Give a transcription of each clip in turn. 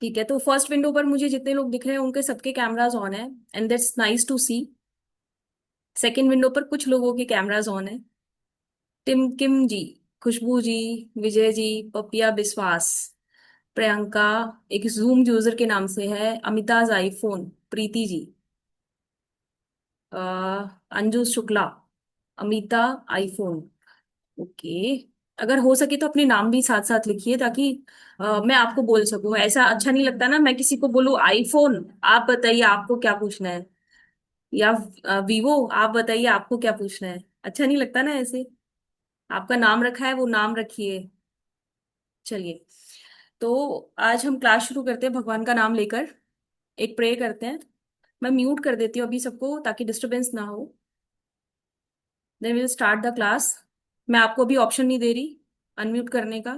ठीक है, तो फर्स्ट विंडो पर मुझे जितने लोग दिख रहे हैं उनके सबके कैमराज ऑन है, and that's nice to see. Second window पर कुछ लोगों के कैमराज ऑन है। टिम किम जी, खुशबू जी, विजय जी, पपिया बिस्वास, प्रियंका, एक जूम यूजर के नाम से है, Amita's iPhone, Preeti ji, Anju Shukla, Amita iPhone. Okay. अगर हो सके तो अपने नाम भी साथ साथ लिखिए, ताकि मैं आपको बोल सकूं। ऐसा अच्छा नहीं लगता ना, मैं किसी को बोलूं आईफोन, आप बताइए आपको क्या पूछना है, या वीवो, आप बताइए आपको क्या पूछना है। अच्छा नहीं लगता ना ऐसे। आपका नाम रखा है, वो नाम रखिए। चलिए, तो आज हम क्लास शुरू करते हैं भगवान का नाम लेकर। एक प्रे करते हैं। मैं म्यूट कर देती हूँ अभी सबको, ताकि डिस्टरबेंस ना हो। Then will start the class. मैं आपको अभी ऑप्शन नहीं दे रही अनम्यूट करने का।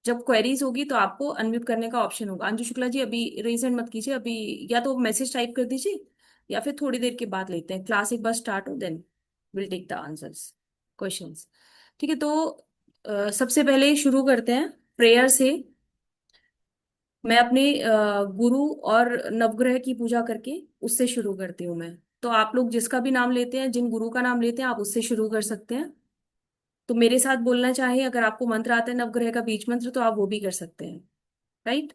जब क्वेरीज होगी तो आपको अनम्यूट करने का ऑप्शन होगा। अंजू शुक्ला जी, अभी रेज हैंड मत कीजिए अभी। या तो मैसेज टाइप कर दीजिए, या फिर थोड़ी देर के बाद लेते हैं, क्लास एक बार स्टार्ट हो, then will take the answers, questions. ठीक है, तो सबसे पहले शुरू करते हैं प्रेयर से। मैं अपने गुरु और नवग्रह की पूजा करके उससे शुरू करती हूँ मैं। तो आप लोग जिसका भी नाम लेते हैं, जिन गुरु का नाम लेते हैं, आप उससे शुरू कर सकते हैं। तो मेरे साथ बोलना चाहे, अगर आपको मंत्र आता है नवग्रह का बीज मंत्र, तो आप वो भी कर सकते हैं। राइट।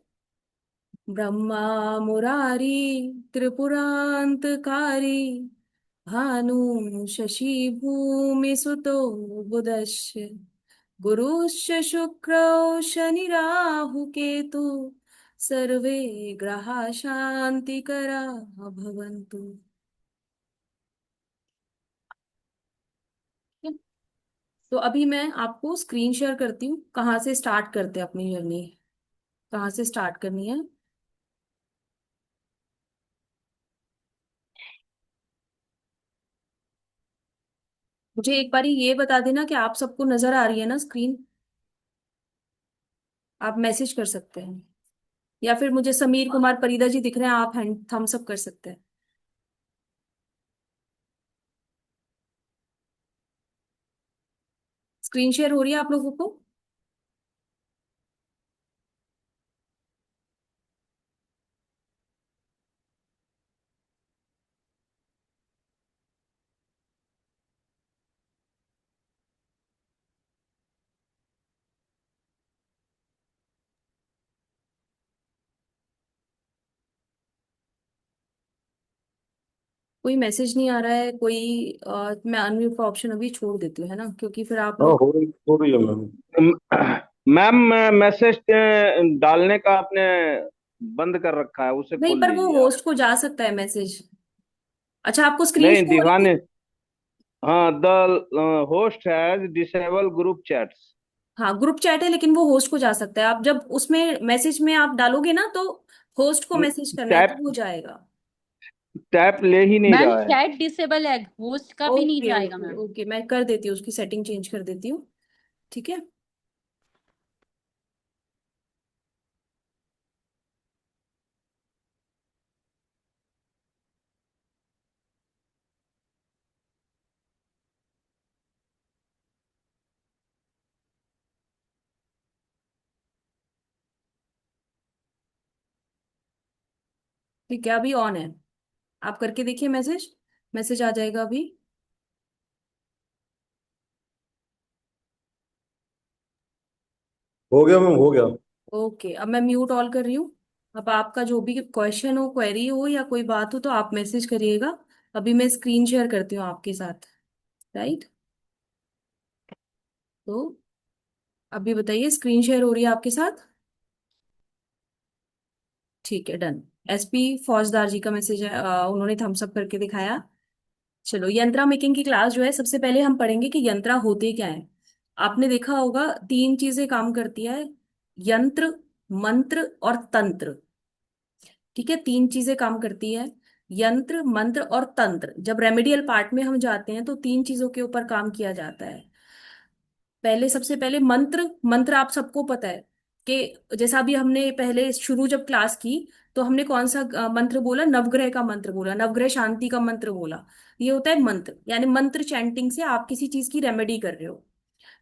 ब्रह्मा मुरारी त्रिपुरांतकारी, भानु शशि भूमि सुतो बुधश्च, गुरुश्च शुक्रौ शनि राहु केतु, सर्वे ग्रहा शांतिकरा भवन्तु। तो अभी मैं आपको स्क्रीन शेयर करती हूँ, कहाँ से स्टार्ट करते हैं अपनी जर्नी, कहाँ से स्टार्ट करनी है। मुझे एक बारी ये बता देना कि आप सबको नजर आ रही है ना स्क्रीन। आप मैसेज कर सकते हैं, या फिर मुझे समीर कुमार परिदा जी दिख रहे हैं, आप हैंड थम्स अप कर सकते हैं। स्क्रीन शेयर हो रही है आप लोगों को? कोई मैसेज नहीं आ रहा है कोई। मैं अनम्यूट का ऑप्शन अभी छोड़ देती हूँ, है ना, क्योंकि फिर आप हाँ, लोग। हो रही है मैम। मैम, मैसेज डालने का आपने बंद कर रखा है, उसे नहीं, खोल पर वो लीजिए आप। होस्ट को जा सकता है मैसेज। अच्छा, आपको स्क्रीन नहीं, शो हो रही थी? दीवाने। हाँ, the host has disable group chats. हाँ, ग्रुप चैट है, लेकिन वो होस्ट को जा सकता है। आप जब उसमें मैसेज में आप डालोगे ना, तो होस्ट को मैसेज करना है, तो टैप वो जाएगा। टैप ले ही नहीं मैम रहा है। चैट डिसेबल है, होस्ट का भी नहीं ओके जाएगा ओके मैम। ओके, मैं कर देती हूँ, उसकी सेटिंग चेंज कर देती हूँ। ठीक है। ठीक है, अभी ऑन है। आप करके देखिए मैसेज। मैसेज आ जाएगा अभी। हो गया मैम, हो गया। ओके, अब मैं म्यूट ऑल कर रही हूँ। अब आपका जो भी क्वेश्चन हो, क्वेरी हो, या कोई बात हो, तो आप मैसेज करिएगा। अभी मैं स्क्रीन शेयर करती हूँ आपके साथ। राइट। तो अभी बताइए, स्क्रीन शेयर हो रही है आपके साथ? ठीक है, डन। एसपी फौजदार जी का मैसेज है, उन्होंने थम्स अप करके दिखाया। चलो, यंत्रा मेकिंग की क्लास जो है, सबसे पहले हम पढ़ेंगे कि यंत्रा होते क्या है। आपने देखा होगा, तीन चीजें काम करती है: यंत्र, मंत्र और तंत्र। ठीक है, तीन चीजें काम करती है: यंत्र, मंत्र और तंत्र। जब रेमेडियल पार्ट में हम जाते हैं, तो तीन चीजों के ऊपर काम किया जाता है। पहले, सबसे पहले मंत्र। मंत्र आप सबको पता है कि जैसा अभी हमने पहले शुरू जब क्लास की, तो हमने कौन सा मंत्र बोला? नवग्रह का मंत्र बोला, नवग्रह शांति का मंत्र बोला। ये होता है मंत्र, यानी मंत्र चैंटिंग से आप किसी चीज की रेमेडी कर रहे हो।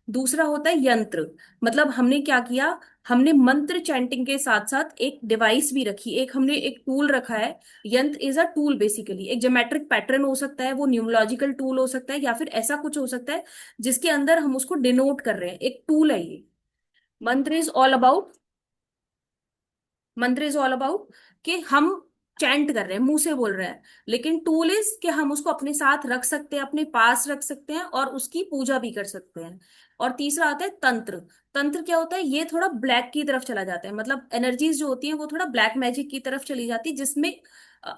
दूसरा होता है यंत्र। मतलब हमने क्या किया, हमने मंत्र चैंटिंग के साथ साथ एक डिवाइस भी रखी, एक हमने एक टूल रखा है। यंत्र इज अ टूल बेसिकली, एक ज्योमेट्रिक पैटर्न हो सकता है, वो न्यूमरोलॉजिकल टूल हो सकता है, या फिर ऐसा कुछ हो सकता है जिसके अंदर हम उसको डिनोट कर रहे हैं, एक टूल है ये। मंत्र इज ऑल अबाउट, मंत्र इज ऑल अबाउट कि हम चैंट कर रहे हैं, मुंह से बोल रहे हैं, लेकिन टूल इज कि हम उसको अपने साथ रख सकते हैं, अपने पास रख सकते हैं और उसकी पूजा भी कर सकते हैं। और तीसरा आता है तंत्र। तंत्र क्या होता है, ये थोड़ा ब्लैक की तरफ चला जाता है, मतलब एनर्जीज जो होती है वो थोड़ा ब्लैक मैजिक की तरफ चली जाती है, जिसमें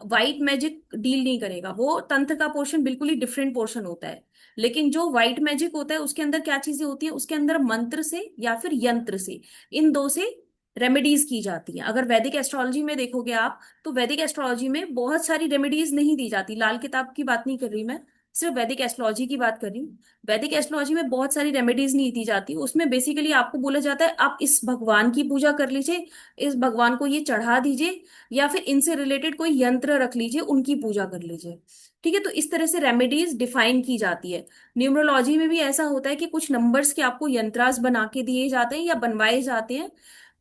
वाइट मैजिक डील नहीं करेगा। वो तंत्र का पोर्शन बिल्कुल ही डिफरेंट पोर्शन होता है। लेकिन जो व्हाइट मैजिक होता है उसके अंदर क्या चीजें होती है, उसके अंदर मंत्र से या फिर यंत्र से, इन दो से रेमेडीज की जाती है। अगर वैदिक एस्ट्रोलॉजी में देखोगे आप, तो वैदिक एस्ट्रोलॉजी में बहुत सारी रेमेडीज नहीं दी जाती। लाल किताब की बात नहीं कर रही मैं, सिर्फ वैदिक एस्ट्रोलॉजी की बात कर रही हूँ। वैदिक एस्ट्रोलॉजी में बहुत सारी रेमेडीज नहीं दी जाती, उसमें बेसिकली आपको बोला जाता है आप इस भगवान की पूजा कर लीजिए, इस भगवान को ये चढ़ा दीजिए, या फिर इनसे रिलेटेड कोई यंत्र रख लीजिए, उनकी पूजा कर लीजिए। ठीक है, तो इस तरह से रेमेडीज डिफाइन की जाती है। न्यूमरोलॉजी में भी ऐसा होता है कि कुछ नंबर्स के आपको यंत्रास बना के दिए जाते हैं या बनवाए जाते हैं,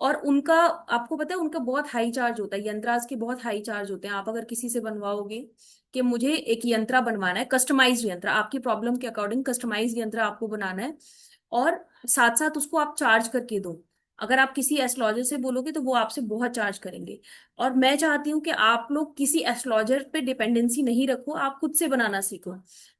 और उनका आपको पता है उनका बहुत हाई चार्ज होता है, यंत्रास के बहुत हाई चार्ज होते हैं। आप अगर किसी से बनवाओगे कि मुझे एक यंत्रा बनवाना है, कस्टमाइज्ड यंत्र, आपकी प्रॉब्लम के अकॉर्डिंग कस्टमाइज्ड यंत्र आपको बनाना है, और साथ साथ उसको आप चार्ज करके दो। अगर आप किसी एस्ट्रोलॉजर से बोलोगे तो वो आपसे बहुत चार्ज करेंगे। और मैं चाहती हूँ कि आप लोग किसी एस्ट्रोलॉजर पे डिपेंडेंसी नहीं रखो, आप खुद से बनाना सीखो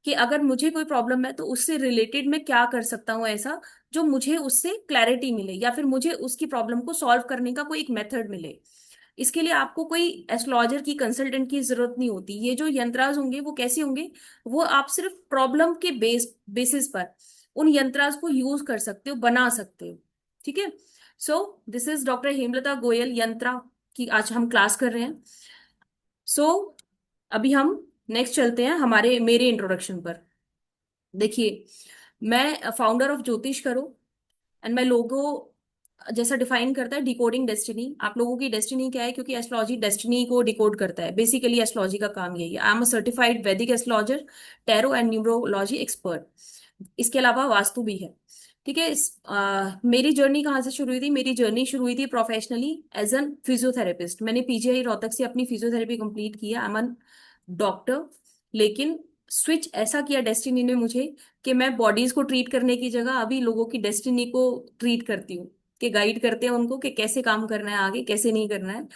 कि अगर मुझे कोई प्रॉब्लम है तो उससे रिलेटेड मैं क्या कर सकता हूँ ऐसा जो मुझे उससे क्लैरिटी मिले, या फिर मुझे उसकी प्रॉब्लम को सॉल्व करने का कोई एक मेथड मिले। इसके लिए आपको कोई एस्ट्रोलॉजर की, कंसल्टेंट की जरूरत नहीं होती। ये जो यंत्राज होंगे वो कैसे होंगे, वो आप सिर्फ प्रॉब्लम के बेसिस पर उन यंत्राज को यूज कर सकते हो, बना सकते हो। ठीक है। So this is doctor Hemlata Goyal, यंत्रा की आज हम क्लास कर रहे हैं। सो अभी हम नेक्स्ट चलते हैं हमारे मेरे इंट्रोडक्शन पर। देखिए, मैं फाउंडर ऑफ ज्योतिष करो, एंड मैं लोगो जैसा डिफाइन करता है डिकोडिंग डेस्टिनी। आप लोगों की डेस्टिनी क्या है, क्योंकि एस्ट्रोलॉजी डेस्टिनी को डिकोड करता है, बेसिकली एस्ट्रोलॉजी का काम यही है। आई एम अ सर्टिफाइड वैदिक astrologer, tarot and numerology expert. इसके अलावा वास्तु भी है। ठीक है। मेरी जर्नी कहाँ से शुरू हुई थी, मेरी जर्नी शुरू हुई थी प्रोफेशनली एज एन फिजियोथेरेपिस्ट। मैंने पीजीआई रोहतक से अपनी फिजियोथेरेपी कंप्लीट किया, आई एम एन डॉक्टर। लेकिन स्विच ऐसा किया डेस्टिनी ने मुझे कि मैं बॉडीज को ट्रीट करने की जगह अभी लोगों की डेस्टिनी को ट्रीट करती हूँ, कि गाइड करते हैं उनको कि कैसे काम करना है, आगे कैसे नहीं करना है।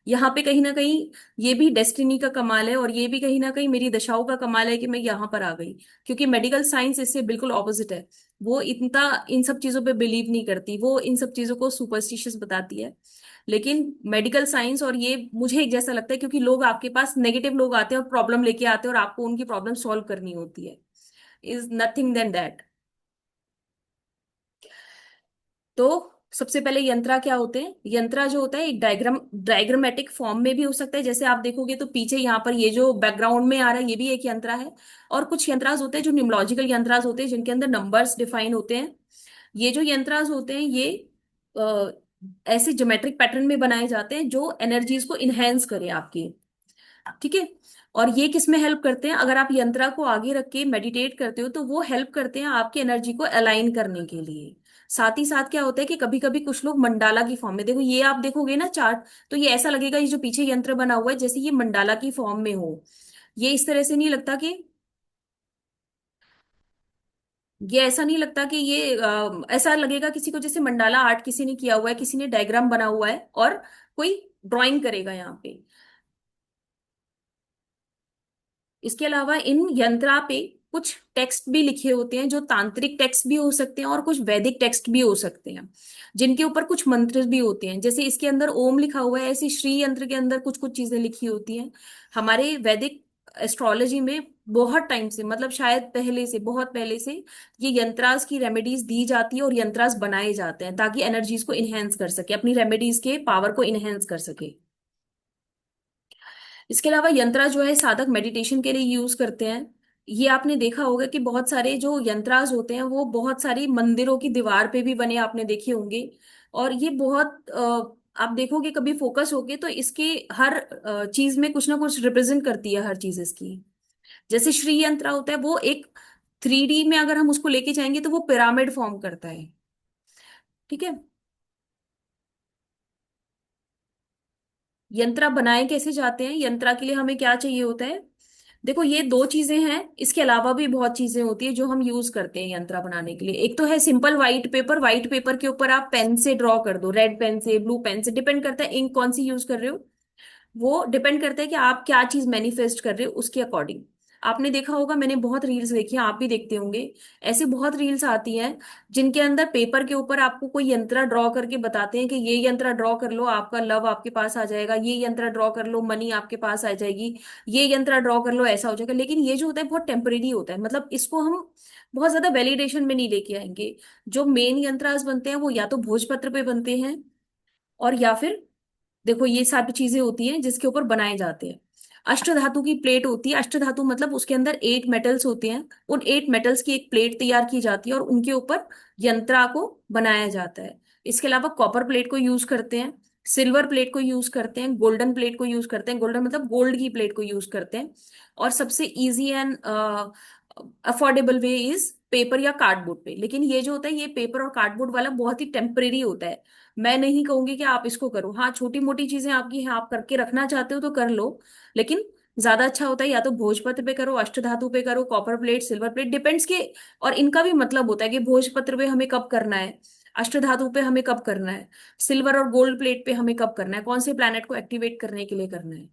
यहाँ पे कहीं ना कहीं ये भी डेस्टिनी का कमाल है, और ये भी कहीं ना कहीं मेरी दशाओं का कमाल है कि मैं यहाँ पर आ गई। क्योंकि मेडिकल साइंस इससे बिल्कुल ऑपोजिट है। वो इतना इन सब चीजों पे बिलीव नहीं करती, वो इन सब चीजों को सुपरस्टिशियस बताती है। लेकिन मेडिकल साइंस और ये मुझे एक जैसा लगता है, क्योंकि लोग आपके पास नेगेटिव लोग आते हैं और प्रॉब्लम लेके आते हैं, और आपको उनकी प्रॉब्लम सॉल्व करनी होती है। Is nothing than that. तो सबसे पहले यंत्रा क्या होते हैं। यंत्रा जो होता है एक डायग्रामेटिक फॉर्म में भी हो सकता है, जैसे आप देखोगे तो पीछे यहाँ पर ये जो बैकग्राउंड में आ रहा है ये भी एक यंत्रा है। और कुछ यंत्रास होते हैं जो न्यूमरोलॉजिकल यंत्रास होते हैं, जिनके अंदर नंबर्स डिफाइन होते हैं। ये जो यंत्रास होते हैं ये अ, ऐसे ज्योमेट्रिक पैटर्न में बनाए जाते हैं जो एनर्जीज को इनहेंस करे आपकी। ठीक है। और ये किस में हेल्प करते हैं, अगर आप यंत्रा को आगे रख के मेडिटेट करते हो तो वो हेल्प करते हैं आपकी एनर्जी को अलाइन करने के लिए। साथ ही साथ क्या होता है कि कभी कभी कुछ लोग मंडाला की फॉर्म में, देखो ये आप देखोगे ना चार्ट, तो ये ऐसा लगेगा ये जो पीछे यंत्र बना हुआ है जैसे ये मंडाला की फॉर्म में हो। ये इस तरह से नहीं लगता कि, ये ऐसा नहीं लगता कि ये ऐसा लगेगा किसी को जैसे मंडाला आर्ट किसी ने किया हुआ है, किसी ने डायग्राम बना हुआ है और कोई ड्राइंग करेगा यहाँ पे। इसके अलावा इन यंत्रा पे कुछ टेक्स्ट भी लिखे होते हैं, जो तांत्रिक टेक्स्ट भी हो सकते हैं और कुछ वैदिक टेक्स्ट भी हो सकते हैं, जिनके ऊपर कुछ मंत्र भी होते हैं। जैसे इसके अंदर ओम लिखा हुआ है, ऐसे श्री यंत्र के अंदर कुछ कुछ चीजें लिखी होती हैं। हमारे वैदिक एस्ट्रोलॉजी में बहुत टाइम से, मतलब शायद पहले से, बहुत पहले से ये यंत्रास की रेमेडीज दी जाती है और यंत्रास बनाए जाते हैं ताकि एनर्जीज को इनहेंस कर सके, अपनी रेमेडीज के पावर को इनहेंस कर सके। इसके अलावा यंत्रा जो है साधक मेडिटेशन के लिए यूज करते हैं। ये आपने देखा होगा कि बहुत सारे जो यंत्रास होते हैं वो बहुत सारी मंदिरों की दीवार पे भी बने, आपने देखे होंगे। और ये बहुत आप देखोगे कभी फोकस होके तो इसके हर चीज में कुछ ना कुछ रिप्रेजेंट करती है हर चीज इसकी। जैसे श्री यंत्र होता है वो एक 3D में अगर हम उसको लेके जाएंगे तो वो पिरामिड फॉर्म करता है। ठीक है। यंत्रा बनाए कैसे जाते हैं, यंत्रा के लिए हमें क्या चाहिए होता है। देखो ये दो चीजें हैं, इसके अलावा भी बहुत चीजें होती है जो हम यूज करते हैं यंत्रा बनाने के लिए। एक तो है simple white paper, white paper के ऊपर आप पेन से ड्रॉ कर दो, रेड पेन से, ब्लू पेन से, डिपेंड करता है इंक कौन सी यूज कर रहे हो। वो डिपेंड करता है कि आप क्या चीज मैनिफेस्ट कर रहे हो उसके अकॉर्डिंग। आपने देखा होगा, मैंने बहुत रील्स देखी हैं, आप भी देखते होंगे। ऐसी बहुत रील्स आती हैं जिनके अंदर पेपर के ऊपर आपको कोई यंत्र ड्रॉ करके बताते हैं कि ये यंत्र ड्रॉ कर लो आपका लव आपके पास आ जाएगा, ये यंत्र ड्रॉ कर लो मनी आपके पास आ जाएगी, ये यंत्र ड्रॉ कर लो ऐसा हो जाएगा। लेकिन ये जो होता है बहुत टेम्परेरी होता है, मतलब इसको हम बहुत ज्यादा वैलिडेशन में नहीं लेके आएंगे। जो मेन यंत्रास बनते हैं वो या तो भोजपत्र पे बनते हैं, और या फिर देखो ये सारी चीजें होती हैं जिसके ऊपर बनाए जाते हैं। अष्ट धातु की प्लेट होती है, अष्ट धातु मतलब उसके अंदर 8 मेटल्स होते हैं। उन 8 मेटल्स की एक प्लेट तैयार की जाती है और उनके ऊपर यंत्रा को बनाया जाता है। इसके अलावा कॉपर प्लेट को यूज करते हैं, सिल्वर प्लेट को यूज करते हैं, गोल्डन प्लेट को यूज करते हैं, गोल्डन मतलब गोल्ड की प्लेट को यूज करते हैं। और सबसे easy and affordable way is paper या कार्डबोर्ड पे। लेकिन ये जो होता है ये पेपर और कार्डबोर्ड वाला बहुत ही टेम्परेरी होता है। मैं नहीं कहूंगी कि आप इसको करो, हाँ छोटी मोटी चीजें आपकी हैं, आप करके रखना चाहते हो तो कर लो। लेकिन ज्यादा अच्छा होता है या तो भोजपत्र पे करो, अष्टधातु पे करो, copper plate, silver plate, depends के। और इनका भी मतलब होता है कि भोजपत्र पे हमें कब करना है, अष्टधातु पे हमें कब करना है, सिल्वर और गोल्ड प्लेट पे हमें कब करना है, कौन से प्लैनेट को एक्टिवेट करने के लिए करना है।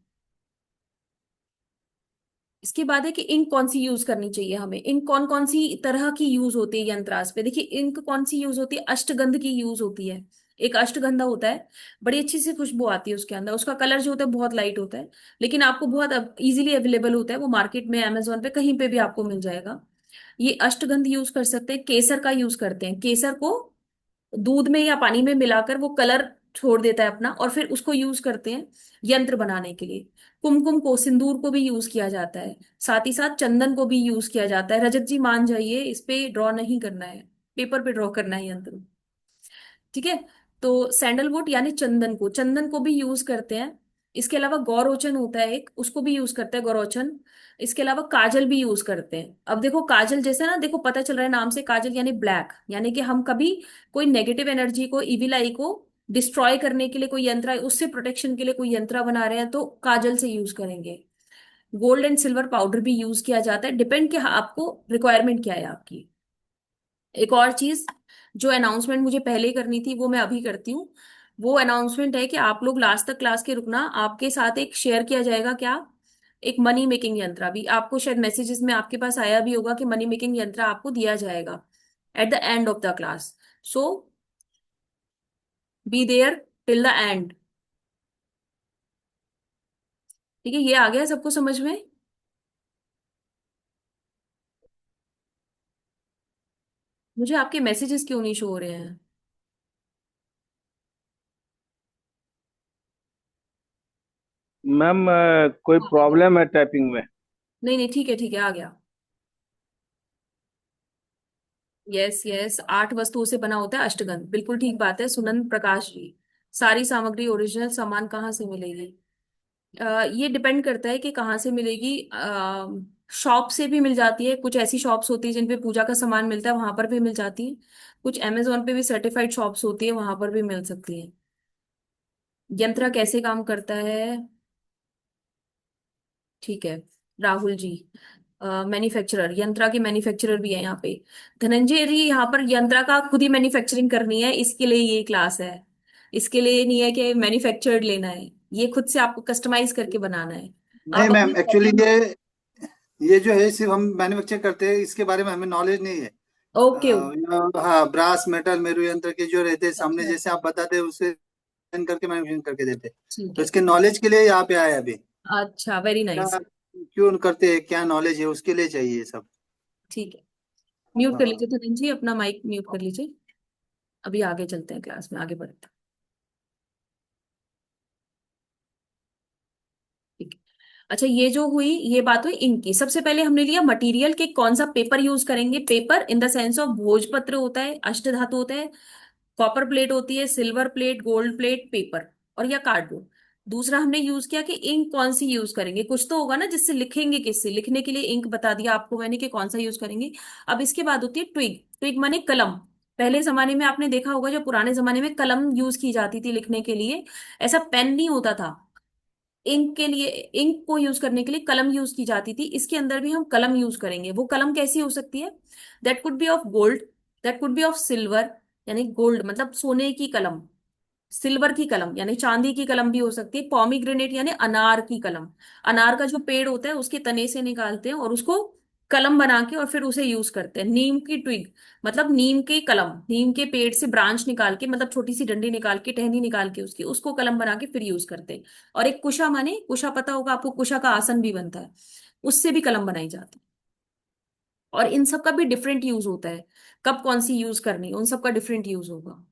इसके बाद है कि इंक कौन सी यूज करनी चाहिए हमें, इंक कौन कौन सी तरह की यूज होती है यंत्रास पे। देखिए इंक कौन सी यूज होती है, अष्टगंध की यूज होती है। एक अष्टगंधा होता है, बड़ी अच्छी सी खुशबू आती है उसके अंदर, उसका कलर जो होता है बहुत लाइट होता है, लेकिन आपको बहुत इजीली अवेलेबल होता है, वो मार्केट में अमेजोन पे कहीं पे भी आपको मिल जाएगा। ये अष्टगंध यूज कर सकते हैं, केसर का यूज करते हैं, केसर को दूध में या पानी में मिलाकर वो कलर छोड़ देता है अपना, और फिर उसको यूज करते हैं यंत्र बनाने के लिए। कुमकुम को, सिंदूर को भी यूज किया जाता है, साथ ही साथ चंदन को भी यूज किया जाता है। रजत जी मान जाइए, इस पे ड्रॉ नहीं करना है, पेपर पे ड्रॉ करना है यंत्र। ठीक है। तो सैंडलवुड यानी चंदन को, चंदन को भी यूज करते हैं। इसके अलावा गौरोचन होता है एक, उसको भी यूज करते हैं, गौरोचन। इसके अलावा काजल भी यूज करते हैं। अब देखो काजल जैसे ना, देखो पता चल रहा है नाम से, काजल यानी ब्लैक, यानी कि हम कभी कोई नेगेटिव एनर्जी को, इविल आई को डिस्ट्रॉय करने के लिए कोई यंत्र, उससे प्रोटेक्शन के लिए कोई यंत्र बना रहे हैं तो काजल से यूज करेंगे। गोल्ड एंड सिल्वर पाउडर भी यूज किया जाता है, डिपेंड कि आपको रिक्वायरमेंट क्या है आपकी। एक और चीज जो अनाउंसमेंट मुझे पहले करनी थी वो मैं अभी करती हूँ। वो अनाउंसमेंट है कि आप लोग लास्ट तक क्लास के रुकना, आपके साथ एक शेयर किया जाएगा क्या, एक मनी मेकिंग यंत्र। अभी आपको शायद मैसेजेस में आपके पास आया भी होगा कि मनी मेकिंग यंत्र आपको दिया जाएगा at the end of the class. So be there till the end. ठीक है, ये आ गया सबको समझ में। मुझे आपके मैसेजेस क्यों नहीं शो हो रहे हैं। मैम कोई प्रॉब्लम है टाइपिंग में? नहीं नहीं, ठीक है ठीक है, आ गया। यस यस, 8 वस्तुओं से बना होता है अष्टगंध, बिल्कुल ठीक बात है सुनंद प्रकाश जी। सारी सामग्री ओरिजिनल सामान कहाँ से मिलेगी। ये डिपेंड करता है कि कहाँ से मिलेगी। शॉप से भी मिल जाती है, कुछ ऐसी शॉप्स होती है जिन पे पूजा का सामान मिलता है, वहां पर भी मिल जाती है। कुछ अमेजोन पे भी सर्टिफाइड शॉप्स होती है, वहां पर भी मिल सकती है। यंत्र कैसे काम करता है, ठीक है। राहुल जी, मैन्युफैक्चरर, यंत्रा के मैन्युफैक्चरर भी है यहाँ पे। धनंजय जी, यहाँ पर यंत्रा का खुद ही मैन्युफैक्चरिंग करनी है, इसके लिए ये क्लास है। इसके लिए नहीं है कि मैन्युफैक्चर्ड लेना है, ये खुद से आपको कस्टमाइज करके बनाना है। नहीं आप अपनी मैम, एक्चुअली प्रॉब्लम। ये जो है सिर्फ हम मैन्युफैक्चर करते हैं, इसके बारे में हमें नॉलेज नहीं है। ओके। हाँ, ब्रास मेटल मेरू यंत्र के जो रहते हैं सामने, अच्छा, जैसे आप बताते हैं उसे डिजाइन करके मैन्युफैक्चरिंग करके देते हैं। ठीक तो है। इसके नॉलेज के लिए यहाँ पे आए अभी। अच्छा, वेरी क्या नाइस। क्यों करते हैं, क्या नॉलेज है, उसके लिए चाहिए ये सब। ठीक है, म्यूट कर हाँ। लीजिए धनंजय जी, अपना माइक म्यूट कर लीजिए। अभी आगे चलते हैं, क्लास में आगे बढ़ते हैं। ठीक है। अच्छा, ये जो हुई, ये बात हुई इनकी। सबसे पहले हमने लिया मटेरियल के कौन सा पेपर यूज करेंगे, paper in the sense of भोजपत्र होता है, अष्टधातु होता है, कॉपर प्लेट होती है, silver plate, gold plate, paper और या कार्डबोर्ड। दूसरा हमने यूज किया कि इंक कौन सी यूज करेंगे, कुछ तो होगा ना जिससे लिखेंगे, किससे लिखने के लिए इंक बता दिया आपको मैंने कि कौन सा यूज करेंगे। अब इसके बाद होती है ट्विग। ट्विग माने कलम। पहले जमाने में आपने देखा होगा, जो पुराने जमाने में कलम यूज की जाती थी लिखने के लिए, ऐसा पेन नहीं होता था। इंक के लिए, इंक को यूज करने के लिए कलम यूज की जाती थी। इसके अंदर भी हम कलम यूज करेंगे। वो कलम कैसी हो सकती है? That could be of gold, that could be of silver, यानी गोल्ड मतलब सोने की कलम, सिल्वर की कलम यानी चांदी की कलम भी हो सकती है, पॉमीग्रेनेट यानी अनार की कलम। अनार का जो पेड़ होता है उसके तने से निकालते हैं और उसको कलम बना के और फिर उसे यूज करते हैं। नीम की ट्विग मतलब नीम के कलम, नीम के पेड़ से ब्रांच निकाल के, मतलब छोटी सी डंडी निकाल के, टहनी निकाल के उसकी, उसको कलम बना के फिर यूज करते हैं। और एक कुशा, माने कुशा पता होगा आपको, कुशा का आसन भी बनता है, उससे भी कलम बनाई जाती है। और इन सब का भी डिफरेंट यूज होता है, कब कौन सी यूज करनी है, उन सब का डिफरेंट यूज होगा।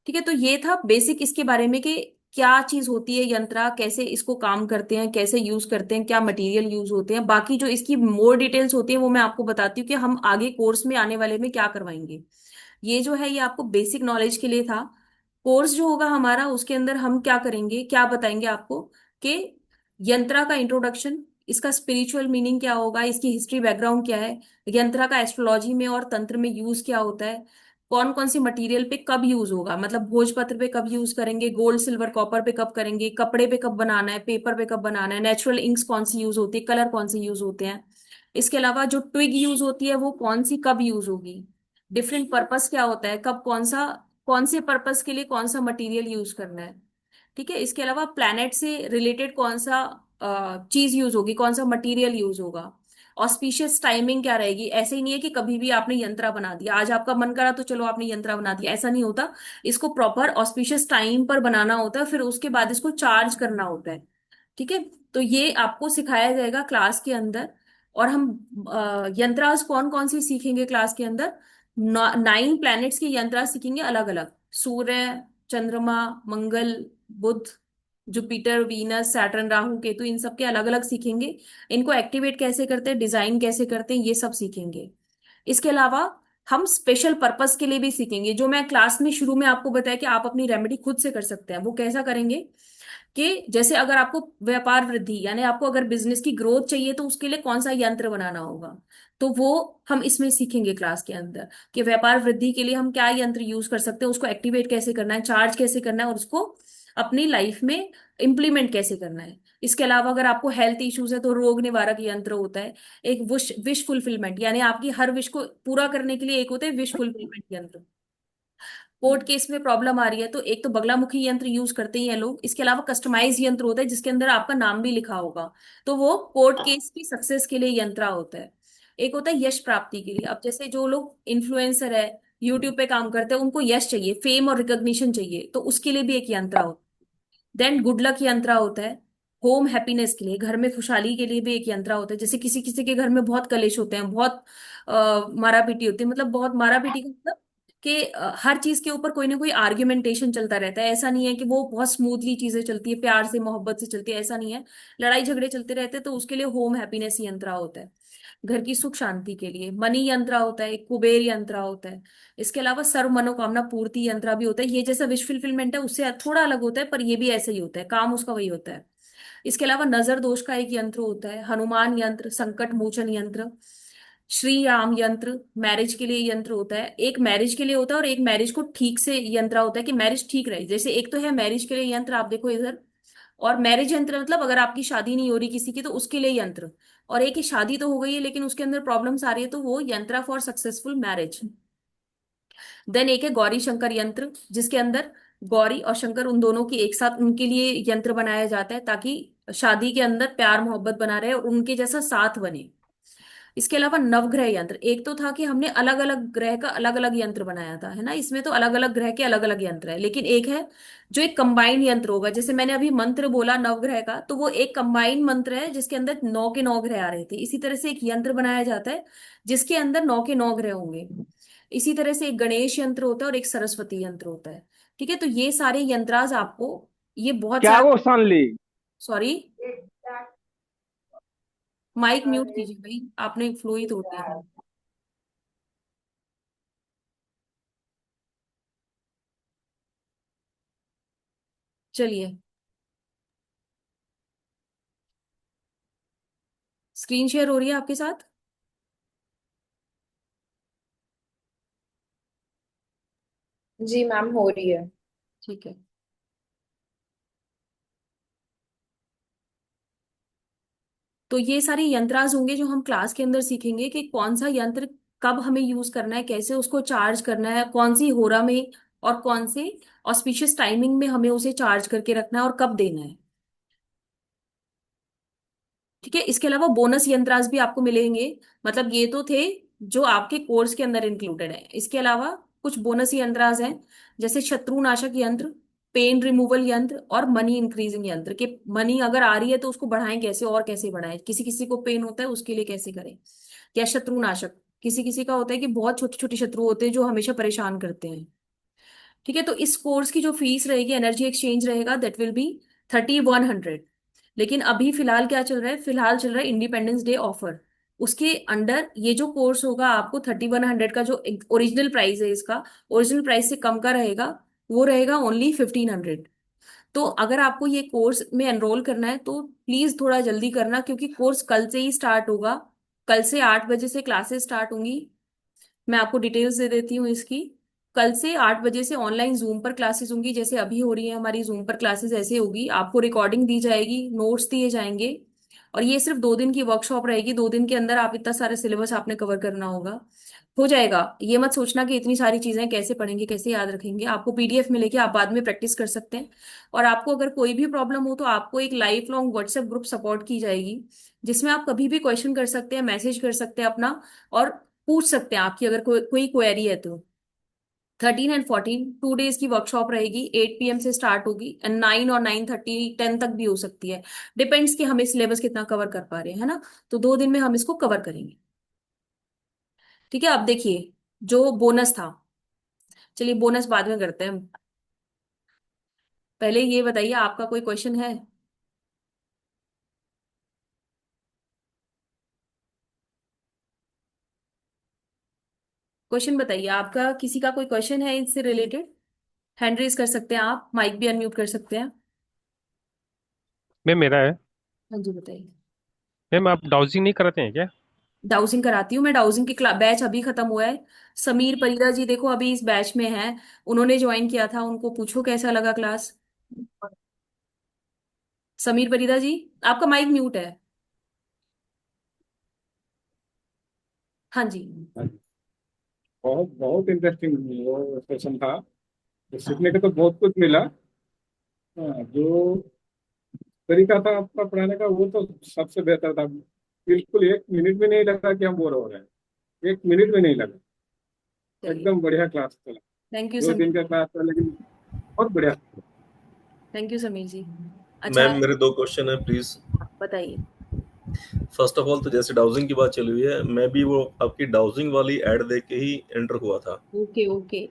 ठीक है, तो ये था बेसिक इसके बारे में कि क्या चीज होती है यंत्रा, कैसे इसको काम करते हैं, कैसे यूज करते हैं, क्या मटेरियल यूज होते हैं। बाकी जो इसकी मोर डिटेल्स होती है वो मैं आपको बताती हूँ कि हम आगे कोर्स में आने वाले में क्या करवाएंगे। ये जो है ये आपको बेसिक नॉलेज के लिए था। कोर्स जो होगा हमारा उसके अंदर हम क्या करेंगे, क्या बताएंगे आपको कि यंत्रा का इंट्रोडक्शन, इसका स्पिरिचुअल मीनिंग क्या होगा, इसकी हिस्ट्री बैकग्राउंड क्या है, यंत्रा का एस्ट्रोलॉजी में और तंत्र में यूज क्या होता है, कौन कौन सी मटेरियल पे कब यूज होगा, मतलब भोजपत्र पे कब यूज करेंगे, गोल्ड सिल्वर कॉपर पे कब करेंगे, कपड़े पे कब बनाना है, पेपर पे कब बनाना है, नेचुरल इंक्स कौन सी यूज होती है, कलर कौन से यूज होते हैं। इसके अलावा जो ट्विग यूज होती है वो कौन सी कब यूज होगी, डिफरेंट पर्पस क्या होता है, कब कौन सा, कौन से पर्पस के लिए कौन सा मटेरियल यूज करना है। ठीक है, इसके अलावा प्लैनेट से रिलेटेड कौन सा चीज यूज होगी, कौन सा मटेरियल यूज होगा। ऑस्पिशियस टाइमिंग क्या रहेगी, ऐसे ही नहीं है कि कभी भी आपने यंत्रा बना दिया, आज आपका मन करा तो चलो आपने यंत्रा बना दिया, ऐसा नहीं होता। इसको प्रॉपर ऑस्पिशियस टाइम पर बनाना होता है, फिर उसके बाद इसको चार्ज करना होता है। ठीक है, तो ये आपको सिखाया जाएगा क्लास के अंदर। और हम यंत्रास कौन कौन सी सीखेंगे क्लास के अंदर, 9 प्लैनेट्स के यंत्रा सीखेंगे अलग अलग, Surya, Chandrama, Mangal, Budh, Jupiter, Venus, Saturn, Rahu, Ketu, इन सब के अलग अलग सीखेंगे। इनको एक्टिवेट कैसे करते हैं, डिजाइन कैसे करते हैं, ये सब सीखेंगे। इसके अलावा हम स्पेशल पर्पस के लिए भी सीखेंगे, जो मैं क्लास में शुरू में आपको बताया कि आप अपनी रेमेडी खुद से कर सकते हैं। वो कैसा करेंगे कि जैसे अगर आपको व्यापार वृद्धि यानी आपको अगर बिजनेस की ग्रोथ चाहिए तो उसके लिए कौन सा यंत्र बनाना होगा, तो वो हम इसमें सीखेंगे क्लास के अंदर कि व्यापार वृद्धि के लिए हम क्या यंत्र यूज कर सकते हैं, उसको एक्टिवेट कैसे करना है, चार्ज कैसे करना है और उसको अपनी लाइफ में इम्प्लीमेंट कैसे करना है। इसके अलावा अगर आपको हेल्थ इश्यूज है तो रोग निवारक यंत्र होता है। एक विश विश फुलफिलमेंट यानी आपकी हर विश को पूरा करने के लिए एक होता है विश फुलफिलमेंट यंत्र। कोर्ट केस में प्रॉब्लम आ रही है तो एक तो बगलामुखी यंत्र यूज करते ही हैं लोग, इसके अलावा कस्टमाइज यंत्र होता है जिसके अंदर आपका नाम भी लिखा होगा, तो वो कोर्ट केस की सक्सेस के लिए यंत्रा होता है। एक होता है यश प्राप्ति के लिए, अब जैसे जो लोग इन्फ्लुएंसर है, यूट्यूब पे काम करते हैं, उनको यश चाहिए, फेम और रिकॉग्निशन चाहिए, तो उसके लिए भी एक यंत्रा होता है। देन गुड लक यंत्रा होता है, होम हैप्पीनेस के लिए, घर में खुशहाली के लिए भी एक यंत्रा होता है। जैसे किसी किसी के घर में बहुत कलेश होते हैं, बहुत मारा पीटी होती है, मतलब बहुत मारा पीटी का मतलब कि हर चीज के ऊपर कोई ना कोई आर्ग्यूमेंटेशन चलता रहता है। ऐसा नहीं है कि वो बहुत स्मूथली चीजें चलती है, प्यार से मोहब्बत से चलती है, ऐसा नहीं है, लड़ाई झगड़े चलते रहते हैं, तो उसके लिए होम हैप्पीनेस यंत्रा होता है। घर की सुख शांति के लिए मनी यंत्रा होता है, एक कुबेर यंत्रा होता है। इसके अलावा सर्व मनोकामना पूर्ति यंत्रा भी होता है, ये जैसा विश फुलफिलमेंट है उससे थोड़ा अलग होता है, पर ये भी ऐसा ही होता है, काम उसका वही होता है। इसके अलावा नजर दोष का एक यंत्र होता है, हनुमान यंत्र, संकट मोचन यंत्र, श्री राम यंत्र, मैरिज के लिए यंत्र होता है। एक मैरिज के लिए होता है और एक मैरिज को ठीक से यंत्र होता है कि मैरिज ठीक रहे। जैसे एक तो है मैरिज के लिए यंत्र, आप देखो इधर, और मैरिज यंत्र मतलब अगर आपकी शादी नहीं हो रही किसी की तो उसके लिए यंत्र। और एक ही शादी तो हो गई है लेकिन उसके अंदर प्रॉब्लम्स आ रही है, तो वो यंत्रा फॉर सक्सेसफुल मैरिज। देन एक है गौरी शंकर यंत्र, जिसके अंदर गौरी और शंकर उन दोनों की एक साथ, उनके लिए यंत्र बनाया जाता है ताकि शादी के अंदर प्यार मोहब्बत बना रहे और उनके जैसा साथ बने। इसके अलावा नवग्रह यंत्र, एक तो था कि हमने अलग अलग ग्रह का अलग अलग यंत्र बनाया था, है ना, इसमें तो अलग अलग ग्रह के अलग अलग यंत्र है, लेकिन एक है जो एक कंबाइंड यंत्र होगा। जैसे मैंने अभी मंत्र बोला नवग्रह का, तो वो एक कंबाइंड मंत्र है जिसके अंदर 9 के 9 ग्रह आ रहे थे। इसी तरह से एक यंत्र बनाया जाता है जिसके अंदर 9 के 9 ग्रह होंगे। इसी तरह से एक गणेश यंत्र होता है और एक सरस्वती यंत्र होता है। ठीक है, तो ये सारे यंत्राज आपको, ये बहुत क्या सारे, क्वेश्चन ली? सॉरी, माइक म्यूट कीजिए भाई, आपने फ्लो ही तोड़ दिया। चलिए, स्क्रीन शेयर हो रही है आपके साथ? जी मैम हो रही है। ठीक है। तो ये सारे यंत्रांश होंगे जो हम क्लास के अंदर सीखेंगे कि कौन सा यंत्र कब हमें यूज करना है, कैसे उसको चार्ज करना है, कौन सी होरा में और कौन से ऑस्पिशियस टाइमिंग में हमें उसे चार्ज करके रखना है और कब देना है। ठीक है। इसके अलावा बोनस यंत्रांश भी आपको मिलेंगे। मतलब ये तो थे जो आपके कोर्स के अंदर इंक्लूडेड है। इसके अलावा कुछ बोनस यंत्रांश हैं, जैसे शत्रुनाशक यंत्र, पेन रिमूवल यंत्र और मनी इंक्रीजिंग यंत्र। के मनी अगर आ रही है तो उसको बढ़ाएं कैसे और कैसे बढ़ाएं, किसी किसी को पेन होता है उसके लिए कैसे करें। या शत्रुनाशक, किसी किसी का होता है कि बहुत छोटे छोटे शत्रु होते हैं जो हमेशा परेशान करते हैं। ठीक है। तो इस कोर्स की जो फीस रहेगी, एनर्जी एक्सचेंज रहेगा, दैट विल बी 3100। लेकिन अभी फिलहाल क्या चल रहा है, फिलहाल चल रहा है इंडिपेंडेंस डे ऑफर। उसके अंडर ये जो कोर्स होगा आपको 3100 का जो ओरिजिनल प्राइस है, इसका ओरिजिनल प्राइस से कम का रहेगा, वो रहेगा ओनली 1500। तो अगर आपको ये कोर्स में एनरोल करना है तो प्लीज थोड़ा जल्दी करना, क्योंकि कोर्स कल से ही स्टार्ट होगा। कल से 8 बजे से क्लासेस स्टार्ट होंगी। मैं आपको डिटेल्स दे देती हूँ इसकी। कल से 8 बजे से ऑनलाइन जूम पर क्लासेस होंगी, जैसे अभी हो रही है हमारी जूम पर क्लासेस, ऐसे होगी। आपको रिकॉर्डिंग दी जाएगी, नोट्स दिए जाएंगे। और ये सिर्फ 2 दिन की वर्कशॉप रहेगी। 2 दिन के अंदर आप इतना सारा सिलेबस आपने कवर करना होगा। हो जाएगा। ये मत सोचना कि इतनी सारी चीजें कैसे पढ़ेंगे, कैसे याद रखेंगे। आपको पीडीएफ मिलेगी, आप बाद में प्रैक्टिस कर सकते हैं। और आपको अगर कोई भी प्रॉब्लम हो तो आपको एक life long WhatsApp group support की जाएगी, जिसमें आप कभी भी क्वेश्चन कर सकते हैं, मैसेज कर सकते हैं अपना, और पूछ सकते हैं आपकी अगर कोई क्वेरी है तो। 13 एंड 14 2 डेज की वर्कशॉप रहेगी। 8 PM से स्टार्ट होगी एंड 9 और 9:30 10 तक भी हो सकती है। डिपेंड्स कि हमें सिलेबस कितना कवर कर पा रहे हैं, है ना। तो 2 दिन में हम इसको कवर करेंगे। ठीक है। अब देखिए जो बोनस था, चलिए बोनस बाद में करते हैं। पहले ये बताइए, आपका कोई क्वेश्चन है? क्वेश्चन बताइए आपका, किसी का कोई क्वेश्चन है इससे रिलेटेड? हैंड रेज कर सकते हैं आप, माइक भी अनम्यूट कर सकते हैं। मैम मेरा है। हाँ जी बताइए। मैम आप डाउजिंग नहीं कराते हैं क्या? डाउजिंग कराती हूँ मैं। डाउजिंग की बैच अभी खत्म हुआ है। समीर परिदा जी देखो अभी इस बैच में हैं। उन्होंने ज्वाइन किया था, उनको पूछो कैसा लगा क्लास। समीर परिदा जी, आपका माइक म्यूट है। हाँ जी। बहुत बहुत इंटरेस्टिंग वो सेशन था। तो सीखने को तो बहुत कुछ मिला। हाँ, जो तरीका था आपका पढ़ाने का वो तो सबसे बेहतर था। बिल्कुल 1 मिनट भी नहीं लगा कि हम बोर हो रहे हैं। 1 मिनट भी नहीं लगा। चलिए, एकदम बढ़िया क्लास चला। थैंक यू 2 दिन समीर। का क्लास था लेकिन बहुत बढ़िया। थैंक यू समीर जी। अच्छा, मैम मेरे 2 क्वेश्चन है प्लीज। बताइए। फर्स्ट ऑफ ऑल तो जैसे डाउजिंग की बात चली हुई है, मैं भी वो आपकी डाउजिंग वाली एड देख के ही एंटर हुआ था। Okay okay.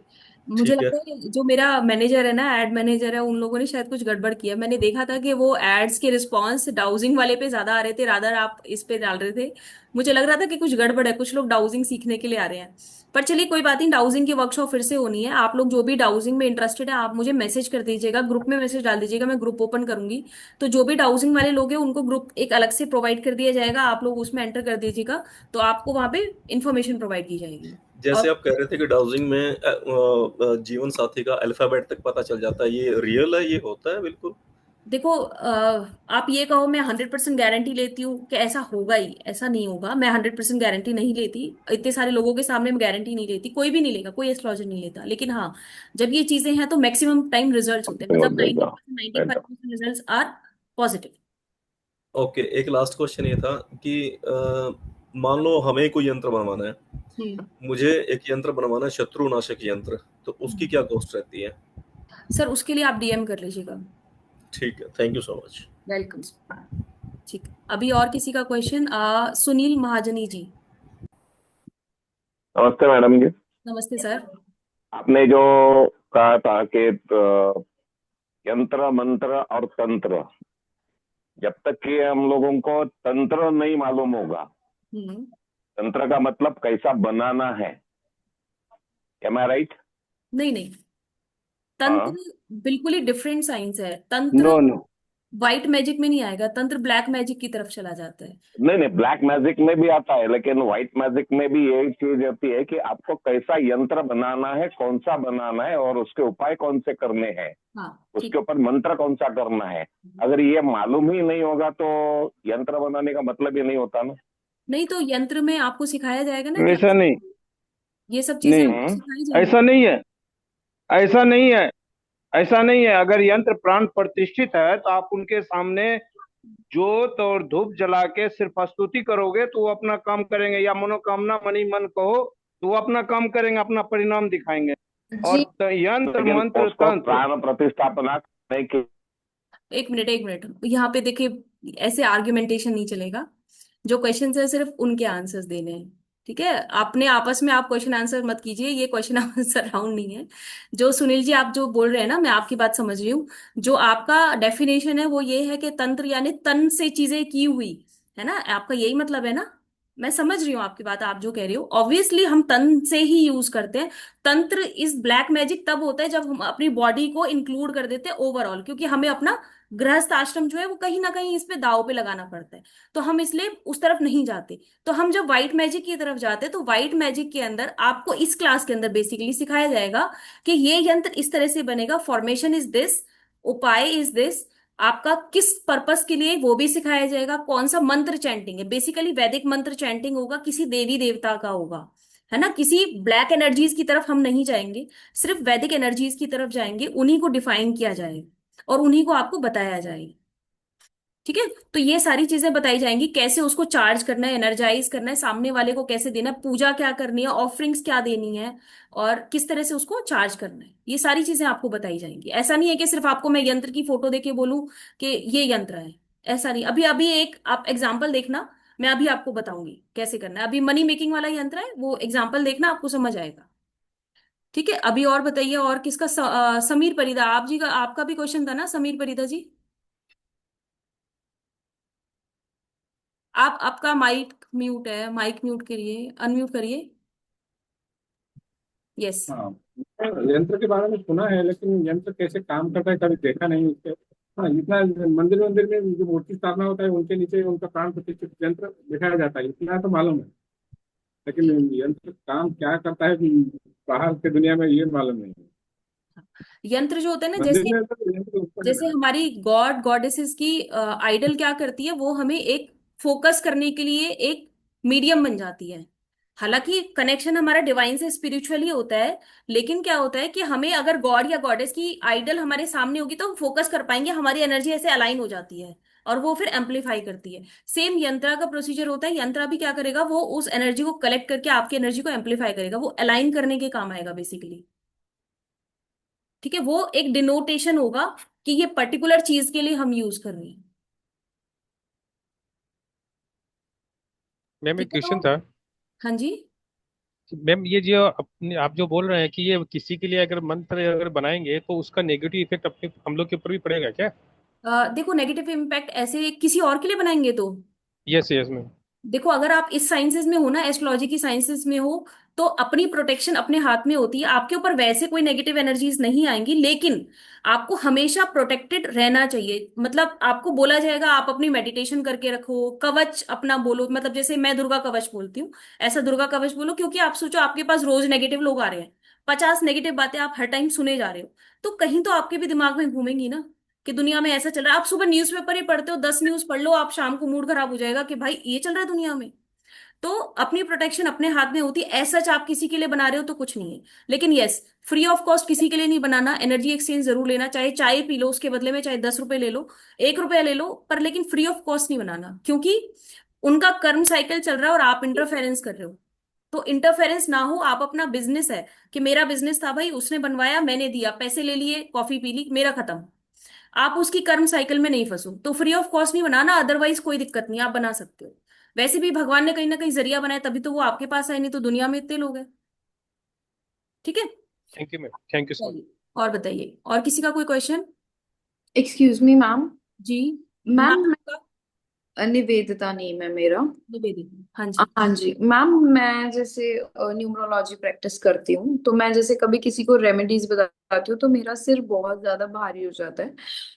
मुझे ठीक है। लगता है जो मेरा मैनेजर है ना, एड मैनेजर है, उन लोगों ने शायद कुछ गड़बड़ किया। मैंने देखा था कि वो एड्स के रिस्पॉन्स डाउजिंग वाले पे ज्यादा आ रहे थे, रादर आप इस पे डाल रहे थे। मुझे लग रहा था कि कुछ गड़बड़ है, कुछ लोग डाउजिंग सीखने के लिए आ रहे हैं। पर चलिए कोई बात नहीं, डाउजिंग की वर्कशॉप फिर से होनी है। आप लोग जो भी डाउजिंग में इंटरेस्टेड है, आप मुझे मैसेज कर दीजिएगा, ग्रुप में मैसेज डाल दीजिएगा, मैं ग्रुप ओपन करूंगी। तो जो भी डाउजिंग वाले लोग हैं उनको ग्रुप एक अलग से प्रोवाइड कर दिया जाएगा, आप लोग उसमें एंटर कर दीजिएगा। तो आपको वहां पे इंफॉर्मेशन प्रोवाइड की जाएगी। जैसे और आप कह रहे थे कि डाउजिंग में जीवन साथी का अल्फाबेट तक पता चल जाता है, ये रियल है, ये होता है बिल्कुल? देखो आप ये कहो मैं 100% गारंटी लेती हूँ कि ऐसा होगा ही, ऐसा नहीं होगा। मैं 100% गारंटी नहीं लेती। इतने सारे लोगों के सामने मैं गारंटी नहीं लेती, कोई भी नहीं लेगा, कोई एस्ट्रोलॉजर नहीं लेता। लेकिन हाँ, जब ये चीजें हैं तो मैक्सिमम टाइम रिजल्ट होते हैं, हो मतलब जाएगा 90% बेटा। 95% रिजल्ट आर पॉजिटिव। ओके, एक लास्ट क्वेश्चन ये था कि मान लो हमें कोई यंत्र बनवाना है, हम्म। मुझे एक यंत्र बनवाना है शत्रुनाशक यंत्र, तो उसकी क्या कॉस्ट रहती है? सर उसके लिए आप डीएम कर लीजिएगा। ठीक है, thank you so much. Welcome. ठीक है। अभी और किसी का क्वेश्चन? सुनील महाजनी जी। नमस्ते मैडम जी। नमस्ते सर। आपने जो कहा था कि यंत्र मंत्र और तंत्र, जब तक कि हम लोगों को तंत्र नहीं मालूम होगा, हम्म। तंत्र का मतलब कैसा बनाना है, एम आई राइट? नहीं नहीं, हाँ। तंत्र बिल्कुल ही डिफरेंट साइंस है। तंत्र नो नो, व्हाइट मैजिक में नहीं आएगा, तंत्र ब्लैक मैजिक की तरफ चला जाता है। नहीं नहीं, ब्लैक मैजिक में भी आता है, लेकिन व्हाइट मैजिक में भी यही चीज होती है कि आपको कैसा यंत्र बनाना है, कौन सा बनाना है, और उसके उपाय कौन से करने हैं, हाँ ठीक। उसके ऊपर मंत्र कौन सा करना है। अगर ये मालूम ही नहीं होगा तो यंत्र बनाने का मतलब ही नहीं होता ना। नहीं तो यंत्र में आपको सिखाया जाएगा ना कि ऐसा नहीं, ये सब चीजें नहीं, आपको सिखाई जाएंगी। ऐसा नहीं है, ऐसा नहीं है, ऐसा नहीं है। अगर यंत्र प्राण प्रतिष्ठित है तो आप उनके सामने जोत और धूप जला के सिर्फ स्तुति करोगे तो वो अपना काम करेंगे, या मनोकामना मनी मन कहो तो वो अपना काम करेंगे, अपना परिणाम दिखाएंगे। और जी यंत्र लेकिन मंत्र उसको तंत्र, प्राण प्रतिष्ठापना करने के एक मिनट एक मिनट, यहाँ पे देखिए ऐसे आर्ग्यूमेंटेशन नहीं चलेगा। जो क्वेश्चन है सिर्फ उनके आंसर्स देने हैं, ठीक है। अपने आपस में आप क्वेश्चन आंसर मत कीजिए, ये क्वेश्चन आंसर राउंड नहीं है। जो सुनील जी आप जो बोल रहे हैं ना, मैं आपकी बात समझ रही हूँ। जो आपका डेफिनेशन है वो ये है कि तंत्र यानी तन से चीजें की हुई, है ना, आपका यही मतलब है ना। मैं समझ रही हूँ आपकी बात, आप जो कह रही हो ऑब्वियसली हम तन से ही यूज करते हैं। तंत्र इस ब्लैक मैजिक तब होता है जब हम अपनी बॉडी को इंक्लूड कर देते हैं ओवरऑल, क्योंकि हमें अपना गृहस्थ आश्रम जो है वो कहीं ना कहीं इस पे दाव पे लगाना पड़ता है। तो हम इसलिए उस तरफ नहीं जाते। तो हम जब व्हाइट मैजिक की तरफ जाते हैं तो व्हाइट मैजिक के अंदर आपको इस क्लास के अंदर बेसिकली सिखाया जाएगा कि ये यंत्र इस तरह से बनेगा, फॉर्मेशन इज दिस, उपाय इज दिस, आपका किस पर्पस के लिए वो भी सिखाया जाएगा, कौन सा मंत्र चैंटिंग है, बेसिकली वैदिक मंत्र चैंटिंग होगा, किसी देवी देवता का होगा, है ना। किसी ब्लैक एनर्जीज की तरफ हम नहीं जाएंगे, सिर्फ वैदिक एनर्जीज की तरफ जाएंगे, उन्हीं को डिफाइन किया जाएगा और उन्हीं को आपको बताया जाएगा, ठीक है। तो ये सारी चीजें बताई जाएंगी, कैसे उसको चार्ज करना है, एनर्जाइज करना है, सामने वाले को कैसे देना है, पूजा क्या करनी है, ऑफरिंग्स क्या देनी है, और किस तरह से उसको चार्ज करना है, ये सारी चीजें आपको बताई जाएंगी। ऐसा नहीं है कि सिर्फ आपको मैं यंत्र की फोटो देके बोलूं कि ये यंत्र है, ऐसा नहीं। अभी अभी एक आप एग्जाम्पल देखना, मैं अभी आपको बताऊंगी कैसे करना है। अभी मनी मेकिंग वाला यंत्र है, वो एग्जाम्पल देखना, आपको समझ आएगा, ठीक है। अभी और बताइए, और किसका समीर परिदा, आप जी का, आपका भी क्वेश्चन था ना समीर परिदा जी। आप, आपका माइक म्यूट है, माइक म्यूट करिए, अनम्यूट करिए। यस। हाँ, यंत्र के बारे में सुना है लेकिन यंत्र कैसे काम करता है कभी देखा नहीं उसके। हाँ, इतना मंदिर मंदिर में जो मूर्ति स्थापना होता है उनके नीचे उनका प्राण प्रतिष्ठित यंत्र दिखाया जाता है, इतना तो मालूम है। लेकिन यंत्र काम क्या करता है बाहर की दुनिया में ये मालूम नहीं है। यंत्र जो होता है ना, मंदिर जैसे में तो यंत्र ऊपर जैसे है। हमारी गॉड गॉडेसेस की आइडल क्या करती है, वो हमें एक फोकस करने के लिए एक मीडियम बन जाती है। हालांकि कनेक्शन हमारा डिवाइन से स्पिरिचुअली होता है, लेकिन क्या होता है कि हमें अगर गॉड या गॉडेस की आइडल हमारे सामने होगी तो हम फोकस कर पाएंगे, हमारी एनर्जी ऐसे अलाइन हो जाती है और वो फिर एम्पलीफाई करती है। सेम यंत्रा का प्रोसीजर होता है, यंत्रा भी क्या करेगा, वो उस एनर्जी को कलेक्ट करके आपकी एनर्जी को एम्पलीफाई करेगा, वो अलाइन करने के काम आएगा बेसिकली, ठीक है। वो एक डिनोटेशन होगा कि ये पर्टिकुलर चीज के लिए हम यूज कर रहे हैं, मैम एक ठीक है। क्वेश्चन तो था। हाँ जी। मैम ये जो अपने आप जो बोल रहे हैं कि ये किसी के लिए अगर मंत्र अगर बनाएंगे तो उसका नेगेटिव इफेक्ट अपने हम लोग के ऊपर भी पड़ेगा क्या? देखो नेगेटिव इम्पैक्ट ऐसे किसी और के लिए बनाएंगे तो, यस यस मैम। देखो अगर आप इस साइंसेस में हो ना, एस्ट्रोलॉजी की साइंसेस में हो, तो अपनी प्रोटेक्शन अपने हाथ में होती है, आपके ऊपर वैसे कोई नेगेटिव एनर्जीज नहीं आएंगी, लेकिन आपको हमेशा प्रोटेक्टेड रहना चाहिए। मतलब आपको बोला जाएगा आप अपनी मेडिटेशन करके रखो, कवच अपना बोलो, मतलब जैसे मैं दुर्गा कवच बोलती हूँ, ऐसा दुर्गा कवच बोलो, क्योंकि आप सोचो आपके पास रोज नेगेटिव लोग आ रहे हैं, 50 नेगेटिव बातें आप हर टाइम सुने जा रहे हो, तो कहीं तो आपके भी दिमाग में घूमेंगी ना कि दुनिया में ऐसा चल रहा है। आप सुबह न्यूज़पेपर ही पढ़ते हो, 10 न्यूज पढ़ लो, आप शाम को मूड खराब हो जाएगा कि भाई ये चल रहा है दुनिया में। तो अपनी प्रोटेक्शन अपने हाथ में होती है, ऐसा आप किसी के लिए बना रहे हो तो कुछ नहीं है। लेकिन यस, फ्री ऑफ कॉस्ट किसी के लिए नहीं बनाना, एनर्जी एक्सचेंज जरूर लेना, चाहे चाय पी लो उसके बदले में, चाहे 10 रुपए ले लो, 1 रुपया ले लो, पर लेकिन फ्री ऑफ कॉस्ट नहीं बनाना, क्योंकि उनका कर्म साइकिल चल रहा है और आप इंटरफेरेंस कर रहे हो। तो इंटरफेरेंस ना हो, आप अपना बिजनेस है कि मेरा बिजनेस था भाई, उसने बनवाया, मैंने दिया, पैसे ले लिए, कॉफी पी ली, मेरा खत्म। आप उसकी कर्म साइकिल में नहीं फंसो, तो फ्री ऑफ कॉस्ट नहीं बनाना, अदरवाइज कोई दिक्कत नहीं, आप बना सकते हो। वैसे भी भगवान ने कहीं ना कहीं जरिया बनाया, तभी तो वो आपके पास आए, नहीं तो दुनिया में इतने लोग हैं, ठीक है। Thank you ma'am, thank you so much. चलिए और बताइए, और किसी का कोई क्वेश्चन। Excuse me ma'am. जी। नाम मैम आपका? निवेदिता नेम है मेरा। निवेदिता, हाँ जी। हाँ जी मैम, मैं जैसे न्यूमरोलॉजी प्रैक्टिस करती हूँ, तो मैं जैसे कभी किसी को रेमेडीज बताती हूँ तो मेरा सिर बहुत ज्यादा भारी हो जाता है।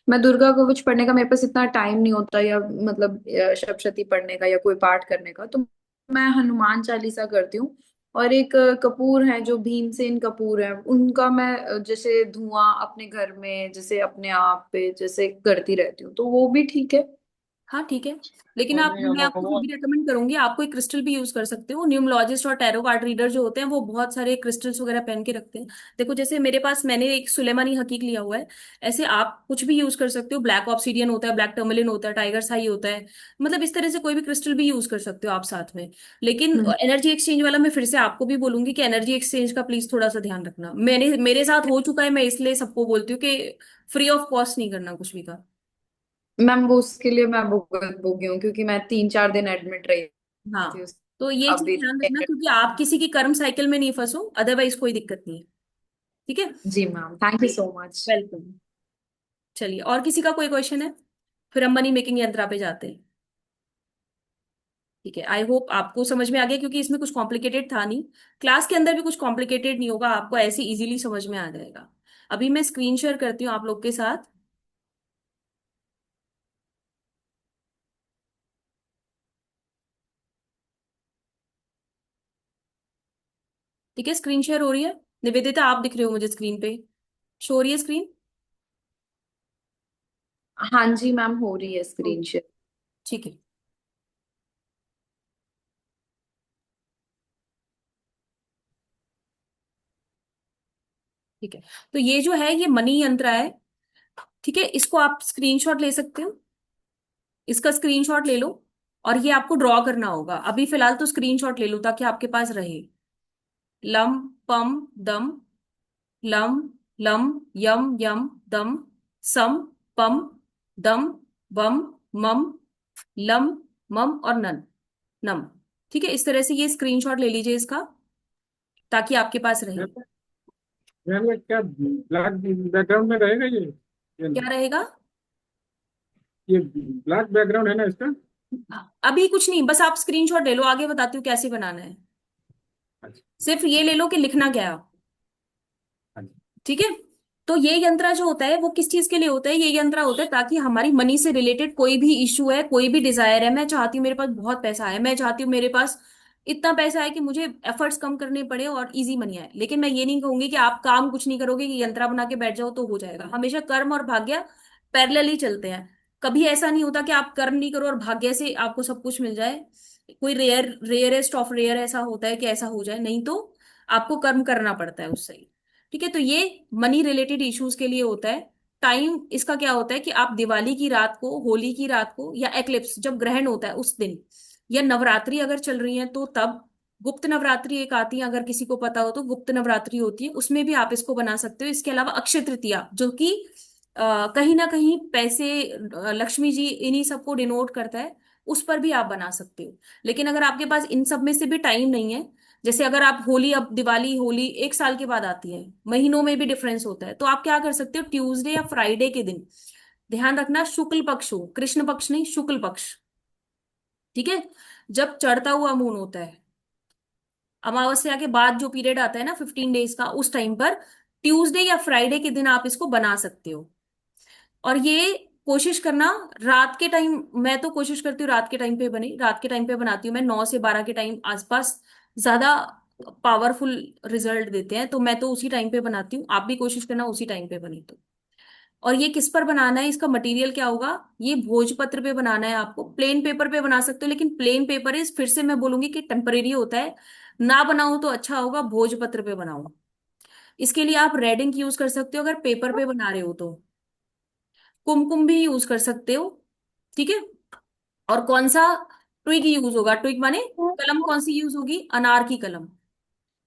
मैं दुर्गा कवच पढ़ने का मेरे पास इतना टाइम नहीं होता, या मतलब सप्तशती पढ़ने का या कोई पाठ करने का, तो मैं हनुमान चालीसा करती हूँ। और एक कपूर है जो भीमसेन कपूर है, उनका मैं जैसे धुआं अपने घर में जैसे अपने आप पे जैसे करती रहती हूँ, तो वो भी ठीक है। हाँ ठीक है, लेकिन और आप, नहीं मैं आपको फिर वो भी रेकमेंड करूंगी, आप कोई क्रिस्टल भी यूज कर सकते हो। न्यूमरोलॉजिस्ट और टैरो कार्ड रीडर जो होते हैं वो बहुत सारे क्रिस्टल्स वगैरह पहन के रखते हैं। देखो जैसे मेरे पास, मैंने एक सुलेमानी हकीक लिया हुआ है, ऐसे आप कुछ भी यूज कर सकते हो। ब्लैक ऑब्सीडियन होता है, ब्लैक टर्मलिन होता है, टाइगर साई होता है, मतलब इस तरह से कोई भी क्रिस्टल भी यूज कर सकते हो आप साथ में। लेकिन हम्म। एनर्जी एक्सचेंज वाला मैं फिर से आपको भी बोलूंगी कि एनर्जी एक्सचेंज का प्लीज थोड़ा सा ध्यान रखना। मैंने, मेरे साथ हो चुका है, मैं इसलिए सबको बोलती हूँ कि फ्री ऑफ कॉस्ट नहीं करना कुछ भी का। मैम वो उसके लिए मैं भुगत भोगी हूँ, क्योंकि मैं 3-4 दिन एडमिट रही थी हाँ, उस। तो ये चीज अभी ध्यान रखना, क्योंकि आप किसी की कर्म साइकिल में नहीं फंसो, अदरवाइज कोई दिक्कत नहीं है। ठीक है, जी ma'am, thank you so much. Welcome. चलिए, और किसी का कोई क्वेश्चन है? फिर हम मनी मेकिंग यंत्रा पे जाते हैं। ठीक है, आई होप आपको समझ में आ गया, क्योंकि इसमें कुछ कॉम्प्लिकेटेड था नहीं। क्लास के अंदर भी कुछ कॉम्प्लिकेटेड नहीं होगा, आपको ऐसे इजीली समझ में आ जाएगा। अभी मैं स्क्रीन शेयर करती हूँ आप लोग के साथ। ठीक है, स्क्रीन शेयर हो रही है। निवेदिता, आप दिख रहे हो मुझे स्क्रीन पे? शो हो रही है स्क्रीन? हाँ जी मैम, हो रही है स्क्रीन शेयर। ठीक है। ठीक है, तो ये जो है ये मनी यंत्र है। ठीक है, इसको आप स्क्रीनशॉट ले सकते हो, इसका स्क्रीनशॉट ले लो। और ये आपको ड्रॉ करना होगा, अभी फिलहाल तो स्क्रीनशॉट ले लो ताकि आपके पास रहे। लम, पम, दम, लम, लम, यम, यम, दम, सम, पम, दम, बम, मम, लम, मम और नन, नम। ठीक है, इस तरह से ये स्क्रीनशॉट ले लीजिए इसका, ताकि आपके पास रहे। मैम ये क्या ब्लैक बैकग्राउंड में रहेगा क्या रहेगा? ये ब्लैक बैकग्राउंड है ना इसका? अभी कुछ नहीं, बस आप स्क्रीनशॉट ले लो, आगे बताती हूँ कैसे बनाना है। अच्छा। सिर्फ ये ले लो कि लिखना क्या है। हाँ जी। ठीक है, तो ये यंत्र जो होता है वो किस चीज के लिए होता है? ये यंत्र होता है ताकि हमारी मनी से रिलेटेड कोई भी इशू है, कोई भी डिजायर है, मैं चाहती हूँ मेरे पास बहुत पैसा है, मैं चाहती हूँ मेरे पास इतना पैसा है कि मुझे एफर्ट्स कम करने पड़े और इजी मनी आए, लेकिन मैं ये नहीं कहूंगी कि आप काम कुछ नहीं करोगे कि यंत्र बना के बैठ जाओ तो हो जाएगा। हमेशा कर्म और भाग्य पैरेलली चलते हैं। कभी ऐसा नहीं होता कि आप कर्म नहीं करो और भाग्य से आपको सब कुछ मिल जाए। कोई रेयरेस्ट ऑफ रेयर ऐसा होता है कि ऐसा हो जाए, नहीं तो आपको कर्म करना पड़ता है उससे ही। ठीक है, तो ये मनी रिलेटेड इश्यूज के लिए होता है। टाइम इसका क्या होता है कि आप दिवाली की रात को, होली की रात को, या एक्लिप्स जब ग्रहण होता है उस दिन, या नवरात्रि अगर चल रही है तो तब, गुप्त नवरात्रि एक आती है, अगर किसी को पता हो तो गुप्त नवरात्रि होती है, उसमें भी आप इसको बना सकते हो। इसके अलावा अक्षय तृतीया, जो कि कहीं ना कहीं पैसे, लक्ष्मी जी इन्हीं सबको डिनोट करता है, उस पर भी आप बना सकते हो। लेकिन अगर आपके पास इन सब में से भी टाइम नहीं है, जैसे अगर आप होली, अब दिवाली होली एक साल के बाद आती है, महीनों में भी डिफरेंस होता है, तो आप क्या कर सकते हो, ट्यूसडे या फ्राइडे के दिन, ध्यान रखना शुक्ल पक्ष हो, कृष्ण पक्ष नहीं, शुक्ल पक्ष। ठीक है, जब चढ़ता हुआ मून होता है, अमावस्या के बाद जो पीरियड आता है ना 15 डेज का, उस टाइम पर ट्यूसडे या फ्राइडे के दिन आप इसको बना सकते हो। और ये कोशिश करना रात के टाइम, मैं तो कोशिश करती हूँ रात के टाइम पे बने, रात के टाइम पे बनाती हूँ मैं, 9 से 12 के टाइम आसपास ज्यादा पावरफुल रिजल्ट देते हैं, तो मैं तो उसी टाइम पे बनाती हूँ। आप भी कोशिश करना उसी टाइम पे बने तो। और ये किस पर बनाना है, इसका मटेरियल क्या होगा? ये भोजपत्र पे बनाना है आपको। प्लेन पेपर पे बना सकते हो, लेकिन प्लेन पेपर इस, फिर से मैं बोलूंगी कि टेम्परेरी होता है, ना बनाओ तो अच्छा होगा, भोजपत्र पे बनाओ। इसके लिए आप रेड इंक यूज कर सकते हो अगर पेपर पे बना रहे हो तो, कुमकुम भी यूज कर सकते हो। ठीक है, और कौन सा ट्विग यूज होगा? ट्विग माने कलम, कौन सी यूज होगी? अनार की कलम।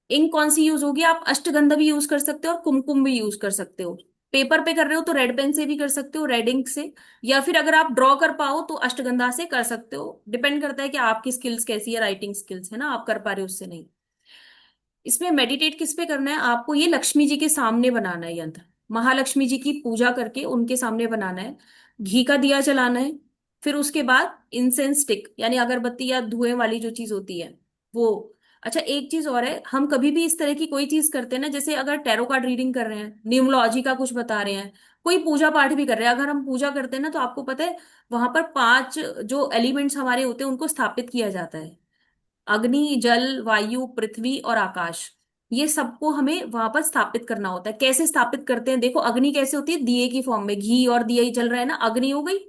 इंक कौन सी यूज होगी? आप अष्टगंधा भी यूज कर सकते हो और कुमकुम भी यूज कर सकते हो। पेपर पे कर रहे हो तो रेड पेन से भी कर सकते हो, रेड इंक से, या फिर अगर आप ड्रॉ कर पाओ तो अष्टगंधा से कर सकते हो। डिपेंड करता है कि आपकी स्किल्स कैसी है, राइटिंग स्किल्स है ना, आप कर पा रहे हो उससे नहीं। इसमें मेडिटेट किस पे करना है आपको? ये लक्ष्मी जी के सामने बनाना है यंत्र, महालक्ष्मी जी की पूजा करके उनके सामने बनाना है। घी का दिया जलाना है, फिर उसके बाद इंसेंस स्टिक यानी अगरबत्ती या धुएं वाली जो चीज होती है वो। अच्छा एक चीज और है, हम कभी भी इस तरह की कोई चीज करते हैं ना, जैसे अगर टैरो कार्ड रीडिंग कर रहे हैं, न्यूमरोलॉजी का कुछ बता रहे हैं, कोई पूजा पाठ भी कर रहे हैं, अगर हम पूजा करते हैं ना तो आपको पता है वहां पर 5 जो एलिमेंट्स हमारे होते हैं उनको स्थापित किया जाता है। अग्नि, जल, वायु, पृथ्वी और आकाश। ये सबको हमें वहां पर स्थापित करना होता है। कैसे स्थापित करते हैं देखो, अग्नि कैसे होती है, दिए की फॉर्म में, घी और दिया ही जल रहा है ना, अग्नि हो गई।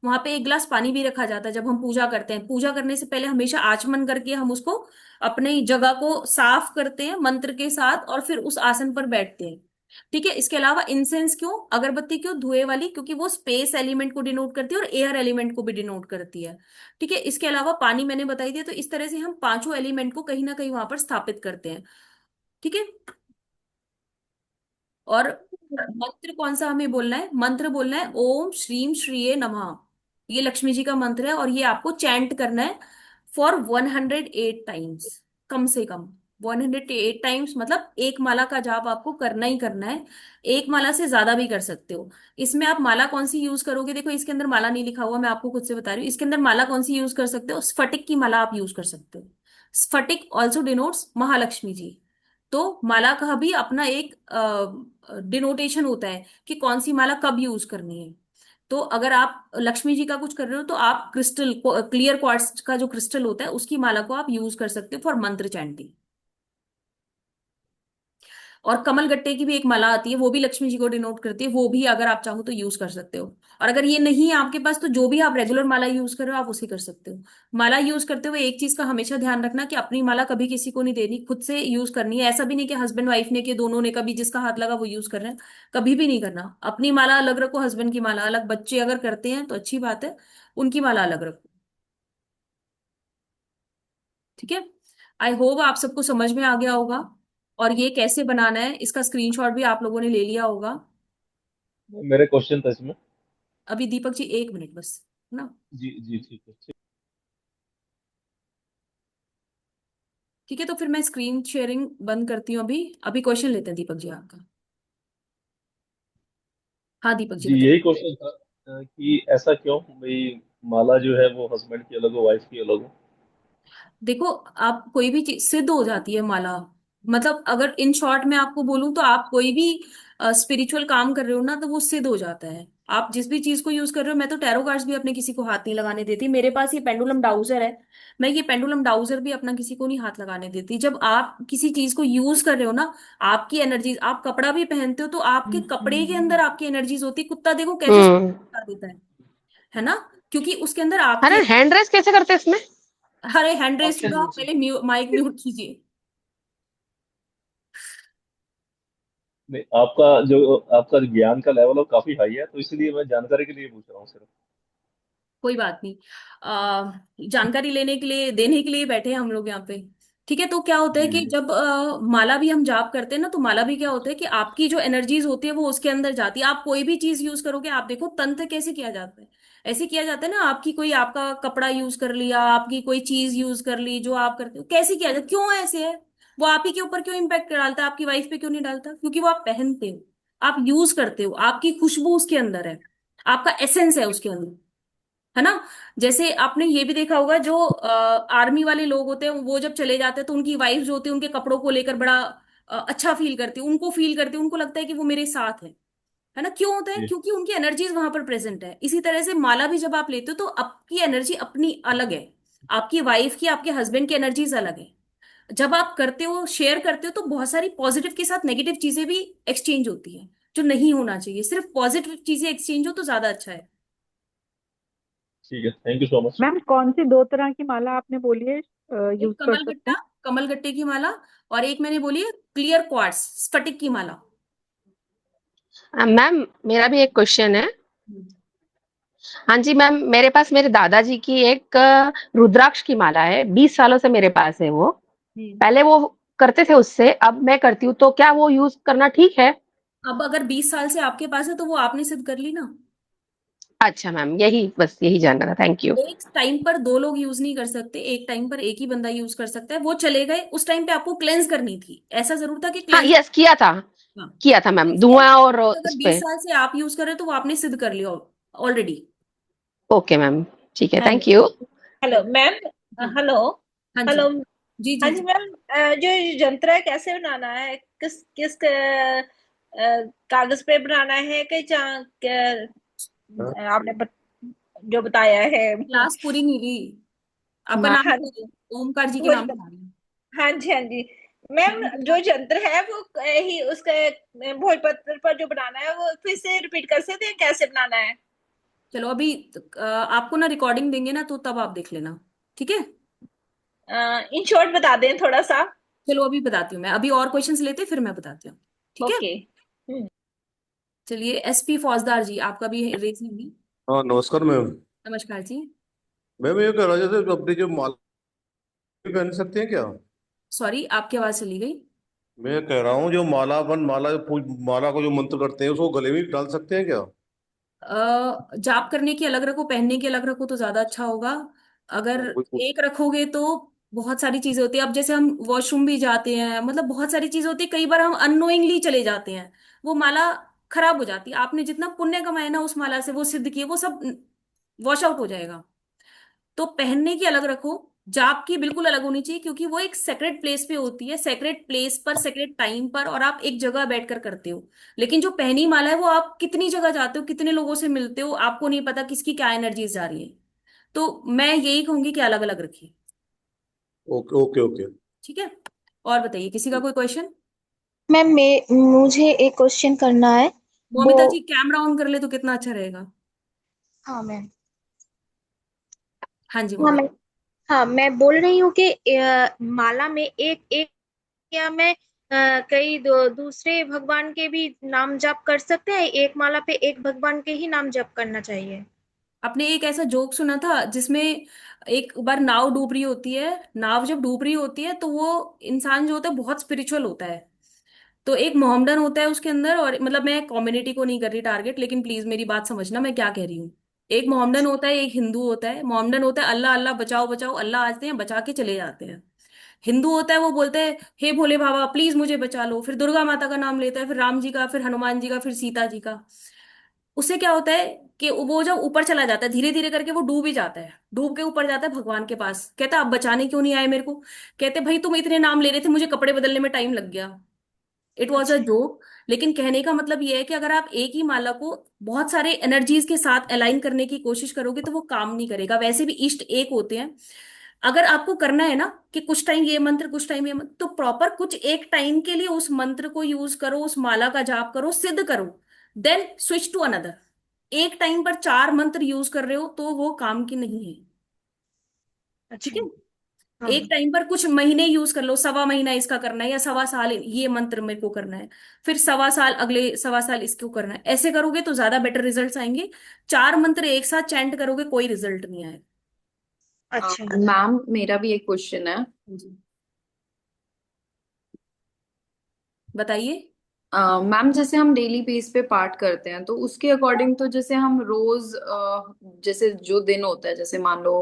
वहां पे एक गिलास पानी भी रखा जाता है जब हम पूजा करते हैं। पूजा करने से पहले हमेशा आचमन करके हम उसको अपनी जगह को साफ करते हैं मंत्र के साथ और फिर उस आसन पर बैठते हैं। ठीक है, इसके अलावा इंसेंस क्यों, अगरबत्ती क्यों, धुएं वाली, क्योंकि वो स्पेस एलिमेंट को डिनोट करती है और एयर एलिमेंट को भी डिनोट करती है। ठीक है, इसके अलावा पानी मैंने बताई दिया। तो इस तरह से हम पांचों एलिमेंट को कहीं ना कहीं वहां पर स्थापित करते हैं। ठीक है, और मंत्र कौन सा हमें बोलना है, मंत्र बोलना है ओम श्रीम श्रीये नमः। ये लक्ष्मी जी का मंत्र है और ये आपको चैंट करना है फॉर 108 टाइम्स, कम से कम 108 टाइम्स, मतलब एक माला का जाप आपको करना ही करना है। एक माला से ज्यादा भी कर सकते हो। इसमें आप माला कौन सी यूज करोगे, देखो इसके अंदर माला नहीं लिखा हुआ, मैं आपको खुद से बता रही हूँ। इसके अंदर माला कौन सी यूज कर सकते हो, स्फटिक की माला आप यूज कर सकते हो। स्फटिक ऑल्सो डिनोट्स महालक्ष्मी जी। तो माला का भी अपना एक डिनोटेशन होता है कि कौन सी माला कब यूज करनी है। तो अगर आप लक्ष्मी जी का कुछ कर रहे हो तो आप क्रिस्टल, क्लियर क्वार्ट्ज का जो क्रिस्टल होता है उसकी माला को आप यूज कर सकते हो फॉर मंत्र चैंटिंग। और कमल गट्टे की भी एक माला आती है, वो भी लक्ष्मी जी को डिनोट करती है, वो भी अगर आप चाहो तो यूज कर सकते हो। और अगर ये नहीं है आपके पास तो जो भी आप रेगुलर माला यूज कर रहे हो आप उसे कर सकते हो। माला यूज करते हुए एक चीज का हमेशा ध्यान रखना कि अपनी माला कभी किसी को नहीं देनी, खुद से यूज करनी है। ऐसा भी नहीं कि हस्बैंड वाइफ ने, कि दोनों ने कभी जिसका हाथ लगा वो यूज कर रहे हैं, कभी भी नहीं करना। अपनी माला अलग रखो, हस्बैंड की माला अलग। बच्चे अगर करते हैं तो अच्छी बात है, उनकी माला अलग रखो। ठीक है, आई होप आप सबको समझ में आ गया होगा। और ये कैसे बनाना है इसका स्क्रीनशॉट भी आप लोगों ने ले लिया होगा। मेरे क्वेश्चन था इसमें। अभी दीपक जी 1 मिनट बस, है ना। जी जी ठीक है ठीक। ठीक है, तो फिर मैं स्क्रीन शेयरिंग बंद करती हूँ अभी। अभी क्वेश्चन लेते हैं दीपक जी आपका। हाँ दीपक जी जी बताइए। यही क्वेश्चन था कि ऐसा क्यों भाई, माला जो है वो हस्बैंड की अलग हो, वाइफ की अलग हो। देखो, आप कोई भी चीज सिद्ध हो जाती है माला, मतलब अगर इन शॉर्ट में आपको बोलूं तो आप कोई भी स्पिरिचुअल काम कर रहे हो ना तो वो सिद्ध हो जाता है। आप जिस भी चीज को यूज कर रहे हो, मैं तो टैरो कार्ड्स भी अपने किसी को हाथ नहीं लगाने देती। मेरे पास ये पेंडुलम डाउजर है, मैं ये पेंडुलम डाउजर भी अपना किसी को नहीं हाथ लगाने देती। जब आप किसी चीज को यूज कर रहे हो ना, आपकी एनर्जीज, आप कपड़ा भी पहनते हो तो आपके कपड़े के अंदर आपकी एनर्जीज होती है। कुत्ता देखो कैसे हम्म। कर देता है ना, क्योंकि उसके अंदर आपकी। अरे हैंड रेस कैसे करते हैं इसमें? अरे हैंड रेस ऑप्शन छोड़ो, आप पहले माइक म्यूट कीजिए। नहीं, आपका ज्ञान का लेवल काफी हाई है, तो इसलिए मैं जानकारी के लिए पूछ रहा हूँ सिर्फ। कोई बात नहीं, जानकारी लेने के लिए, देने के लिए बैठे हैं हम लोग यहाँ पे। ठीक है, तो क्या होता है जी कि जी। जब माला भी हम जाप करते हैं ना, तो माला भी क्या होता है कि आपकी जो एनर्जीज होती है वो उसके अंदर जाती है। आप कोई भी चीज यूज करोगे, आप देखो तंत्र कैसे किया जाता है, ऐसे किया जाता है ना। आपकी कोई, आपका कपड़ा यूज कर लिया, आपकी कोई चीज यूज कर ली, जो आप करते हो कैसे किया जाता है, क्यों ऐसे है, वो आप ही के ऊपर क्यों इम्पैक्ट डालता है, आपकी वाइफ पे क्यों नहीं डालता, क्योंकि वो आप पहनते हो, आप यूज करते हो, आपकी खुशबू उसके अंदर है, आपका एसेंस है उसके अंदर, है ना। जैसे आपने ये भी देखा होगा, जो आर्मी वाले लोग होते हैं वो जब चले जाते हैं तो उनकी वाइफ जो होती है उनके कपड़ों को लेकर बड़ा अच्छा फील करती है, उनको फील करती है, उनको लगता है कि वो मेरे साथ है ना। क्यों होता है, जी क्योंकि उनकी एनर्जीज वहां पर प्रेजेंट है। इसी तरह से माला भी जब आप लेते हो तो आपकी एनर्जी अपनी अलग है, आपकी वाइफ की, आपके हस्बैंड की एनर्जीज अलग है। जब आप करते हो, शेयर करते हो, तो बहुत सारी पॉजिटिव के साथ नेगेटिव चीजें भी एक्सचेंज होती हैं, जो नहीं होना चाहिए। सिर्फ पॉजिटिव चीजें एक्सचेंज हो तो ज्यादा अच्छा है। ठीक है, thank you so much. Ma'am कौन सी 2 तरह की माला आपने बोली है एक यूज कर कमल सकते गट्टा, हैं? कमल गट्टे की माला, और एक मैंने बोली है क्लियर क्वार्ट्ज, स्फटिक की माला। मैम मेरा भी एक क्वेश्चन है। हम्म। हाँ जी मैम, मेरे पास मेरे दादाजी की एक रुद्राक्ष की माला है, 20 सालों से मेरे पास है वो। हम्म। पहले वो करते थे उससे, अब मैं करती हूँ, तो क्या वो यूज करना ठीक है? अब अगर 20 साल से आपके पास है तो वो आपने सिद्ध कर ली ना। अच्छा मैम, यही बस यही जानना था, थैंक यू। एक टाइम पर दो लोग यूज नहीं कर सकते, एक टाइम पर एक ही बंदा यूज कर सकता है। वो चले गए, उस टाइम पे आपको क्लेंस करनी थी, ऐसा जरूर था कि हाँ क्लेंस। यस, हाँ, किया था मैम, इसके धुआं और अलावा उस अगर 20 पे। साल से आप यूज कर रहे हो तो वो आपने सिद्ध कर लिया ऑलरेडी। Okay ma'am. ठीक है, हाँ थैंक यू। Hello ma'am. जी हेलो। हाँ जी हेलो। जी हाँ जी जी जी। मैम। जो ये यंत्र है कैसे बनाना है, किस किस कागज पे बनाना है कि आपने जो बताया है। क्लास पूरी नहीं हुई। आपका मैम नाम हाँ क्या जी। है? ओमकार जी के वही नाम से बता- आ रही है। हाँ जी हाँ जी। मैम जो यंत्र है वो ही उसके भोजपत्र पर जो बनाना है वो फिर से रिपीट कर सकते हैं कैसे बनाना है। चलो अभी आपको ना रिकॉर्डिंग देंगे ना, तो तब आप देख लेना, ठीक है। इन शॉर्ट बता दें थोड़ा सा। चलो अभी बताती हूँ मैं, अभी और क्वेश्चंस लेते फिर मैं बताती हूँ, ठीक है। ओके। चलिए एसपी फौजदार जी, आपका भी रेस होगी। हाँ नमस्कार मैम। नमस्कार जी। मैम ये कह रहा जैसे अपनी जो माला पहन सकते हैं क्या? सॉरी, आपकी आवाज चली गई। मैं कह रहा हूँ जो माला को जो मंत्र करते हैं उसको गले में डाल सकते हैं क्या? जाप करने की अलग रखो, पहनने की अलग रखो तो ज्यादा अच्छा होगा। अगर हाँ, कोई एक रखोगे तो बहुत सारी चीजें होती है। अब जैसे हम वॉशरूम भी जाते हैं, मतलब बहुत सारी चीजें होती है, कई बार हम अननोइंगली चले जाते हैं, वो माला खराब हो जाती है। आपने जितना पुण्य कमाया ना उस माला से, वो सिद्ध किए, वो सब वॉश आउट हो जाएगा। तो पहनने की अलग रखो, जाप की बिल्कुल अलग होनी चाहिए, क्योंकि वो एक सेक्रेट प्लेस पे होती है, सेक्रेट प्लेस पर, सेक्रेट टाइम पर, और आप एक जगह बैठकर करते हो। लेकिन जो पहनी माला है वो आप कितनी जगह जाते हो, कितने लोगों से मिलते हो, आपको नहीं पता किसकी क्या एनर्जीज जा रही है। तो मैं यही कहूंगी कि अलग अलग रखिए, ओके ओके ओके। ठीक है। और बताइए, किसी का कोई क्वेश्चन? मैम मैं मुझे एक क्वेश्चन करना है। वो मोमिता जी कैमरा ऑन कर ले तो कितना अच्छा रहेगा। हाँ मैम। हाँ जी हाँ मोमिता। मैं हाँ मैं बोल रही हूँ कि माला में एक एक या मैं कई दूसरे भगवान के भी नाम जप कर सकते हैं? एक माला पे एक भगवान के ही नाम जप करना चाहिए? आपने एक ऐसा जोक सुना था जिसमें एक बार नाव डूब रही होती है, नाव जब डूब रही होती है तो वो इंसान जो होता है बहुत स्पिरिचुअल होता है। तो एक मोहम्मडन होता है उसके अंदर, और मतलब मैं कम्युनिटी को नहीं कर रही टारगेट, लेकिन प्लीज मेरी बात समझना मैं क्या कह रही हूँ। एक मोहम्मडन होता है, एक हिंदू होता है। मोहम्मडन होता है अल्लाह अल्लाह बचाओ बचाओ, अल्लाह आते हैं बचा के चले जाते हैं। हिंदू होता है वो बोलते हैं हे भोले बाबा प्लीज मुझे बचा लो, फिर दुर्गा माता का नाम लेता है, फिर राम जी का, फिर हनुमान जी का, फिर सीता जी का। उससे क्या होता है कि वो जब ऊपर चला जाता है धीरे धीरे करके, वो डूब ही जाता है, डूब के ऊपर जाता है भगवान के पास, कहता है आप बचाने क्यों नहीं आए मेरे को। कहते भाई तुम इतने नाम ले रहे थे, मुझे कपड़े बदलने में टाइम लग गया। इट वॉज अ अच्छा। जोक। लेकिन कहने का मतलब ये है कि अगर आप एक ही माला को बहुत सारे एनर्जीज के साथ अलाइन करने की कोशिश करोगे तो वो काम नहीं करेगा। वैसे भी इष्ट एक होते हैं। अगर आपको करना है ना कि कुछ टाइम ये मंत्र, कुछ टाइम ये मंत्र, तो प्रॉपर कुछ एक टाइम के लिए उस मंत्र को यूज करो, उस माला का जाप करो, सिद्ध करो, देन स्विच टू अनदर। एक टाइम पर चार मंत्र यूज कर रहे हो तो वो काम की नहीं है, ठीक अच्छा। है। हाँ एक टाइम पर कुछ महीने यूज कर लो, सवा महीना इसका करना है, या सवा साल ये मंत्र मेरे को करना है, फिर सवा साल, अगले सवा साल इसको करना है, ऐसे करोगे तो ज्यादा बेटर रिजल्ट्स आएंगे। चार मंत्र एक साथ चैंट करोगे कोई रिजल्ट नहीं आएगा। अच्छा। मैम मेरा भी एक क्वेश्चन है। जी बताइए। मैम जैसे हम डेली बेस पे पाठ करते हैं तो उसके अकॉर्डिंग तो जैसे हम रोज जैसे जो दिन होता है, जैसे मान लो